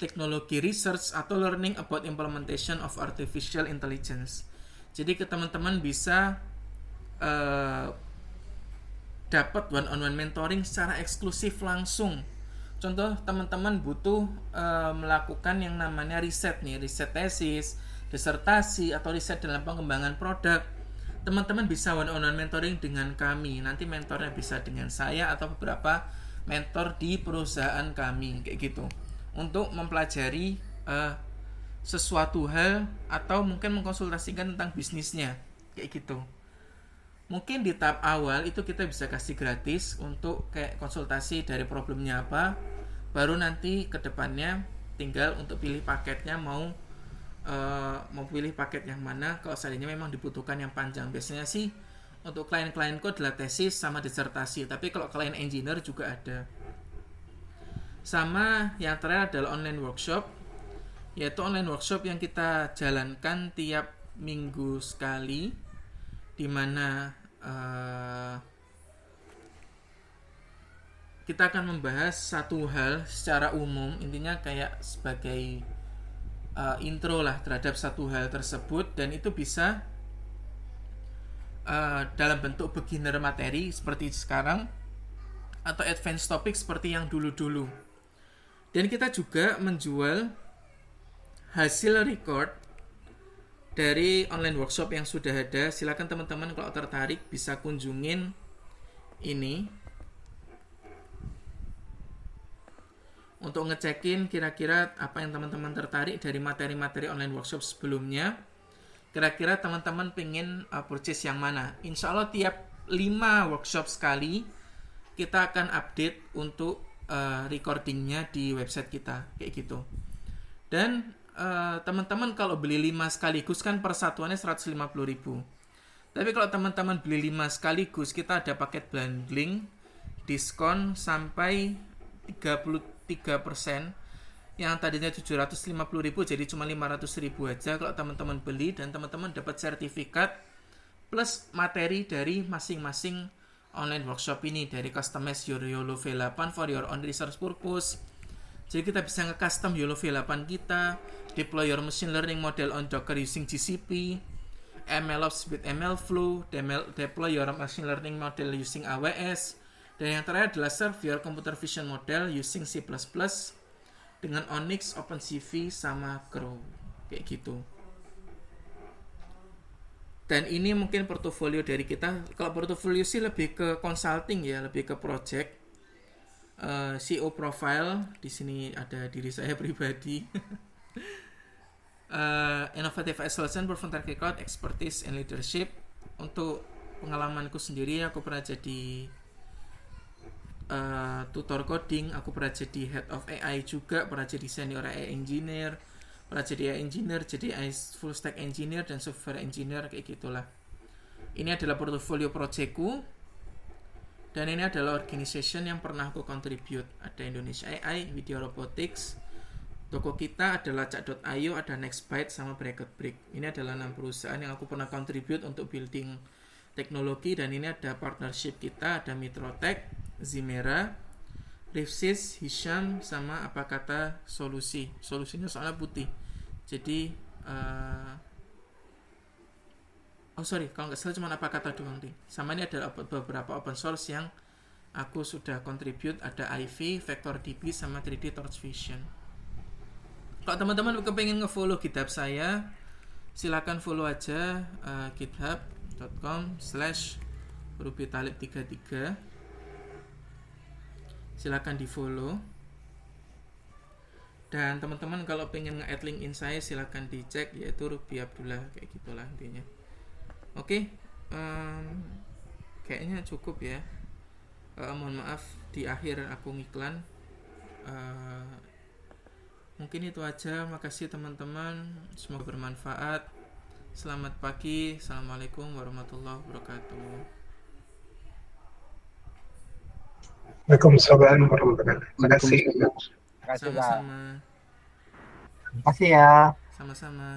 technology research, atau learning about implementation of artificial intelligence. Jadi ke teman-teman bisa dapat one-on-one mentoring secara eksklusif langsung. Contoh teman-teman butuh melakukan yang namanya riset nih, riset tesis, disertasi, atau riset dalam pengembangan produk. Teman-teman bisa one-on-one mentoring dengan kami. Nanti mentornya bisa dengan saya atau beberapa mentor di perusahaan kami, kayak gitu. Untuk mempelajari sesuatu hal atau mungkin mengkonsultasikan tentang bisnisnya, kayak gitu. Mungkin di tahap awal itu kita bisa kasih gratis untuk kayak konsultasi dari problemnya apa, baru nanti ke depannya tinggal untuk pilih paketnya mau pilih paket yang mana kalau seandainya memang dibutuhkan yang panjang. Biasanya sih untuk klien-klienku adalah tesis sama disertasi, tapi kalau klien engineer juga ada. Sama yang terakhir adalah online workshop, yaitu online workshop yang kita jalankan tiap minggu sekali, di mana kita akan membahas satu hal secara umum, intinya kayak sebagai intro lah terhadap satu hal tersebut, dan itu bisa dalam bentuk beginner materi seperti sekarang atau advanced topic seperti yang dulu-dulu. Dan kita juga menjual hasil record dari online workshop yang sudah ada. Silakan teman-teman kalau tertarik bisa kunjungin ini untuk ngecekin kira-kira apa yang teman-teman tertarik dari materi-materi online workshop sebelumnya. Kira-kira teman-teman pengen purchase yang mana. Insya Allah tiap 5 workshop sekali kita akan update untuk recordingnya di website kita, kayak gitu. Dan teman-teman kalau beli 5 sekaligus kan persatuannya 150.000. Tapi kalau teman-teman beli 5 sekaligus, kita ada paket bundling diskon sampai 33%, yang tadinya 750.000 jadi cuma 500.000 aja kalau teman-teman beli, dan teman-teman dapat sertifikat plus materi dari masing-masing online workshop ini, dari customize your YOLO V8 for your own research purpose. Jadi kita bisa nge-custom YOLO V8 kita, deploy your machine learning model on Docker using GCP, MLOps with MLflow, deploy your machine learning model using AWS, dan yang terakhir adalah serve your computer vision model using C++ dengan Onyx, OpenCV, sama Crow, kayak gitu. Dan ini mungkin portofolio dari kita. Kalau portofolio sih lebih ke consulting ya, lebih ke project. CEO profile, di sini ada diri saya pribadi. Innovative excellence, proven track record, expertise and leadership. Untuk pengalamanku sendiri, aku pernah jadi tutor coding, aku pernah jadi head of AI juga, pernah jadi senior AI engineer, pernah jadi AI engineer, jadi AI full stack engineer dan software engineer, kayak gitulah. Ini adalah portofolio projectku, dan ini adalah organization yang pernah aku contribute. Ada Indonesia AI, Video Robotics, toko kita adalah Cak.io, ada Nextbyte sama Bracket Break. Ini adalah 6 perusahaan yang aku pernah contribute untuk building teknologi, dan ini ada partnership kita, ada Mitrotech, Zimera, Rifsis, Hisham, sama apa kata solusi. Solusinya soalnya putih. Jadi kalau nggak salah cuma apa kata doang deh. Sama ini ada beberapa open source yang aku sudah contribute, ada Ivy, VectorDB, sama 3D Torch Vision. Kalau teman-teman kepengen nge-follow GitHub saya, silakan follow aja github.com/rubytalib33. Silakan di follow. Dan teman-teman kalau pengen nge-add LinkedIn saya, silakan dicek, yaitu Ruby Abdullah, kayak gitulah intinya. Oke, kayaknya cukup ya. Mohon maaf di akhir aku ngiklan. Mungkin itu aja. Makasih teman-teman, semoga bermanfaat. Selamat pagi. Assalamualaikum warahmatullahi wabarakatuh. Waalaikumsalam warahmatullahi wabarakatuh. Terima kasih. Terima kasih, Pak. Sama-sama. Terima kasih ya. Sama-sama.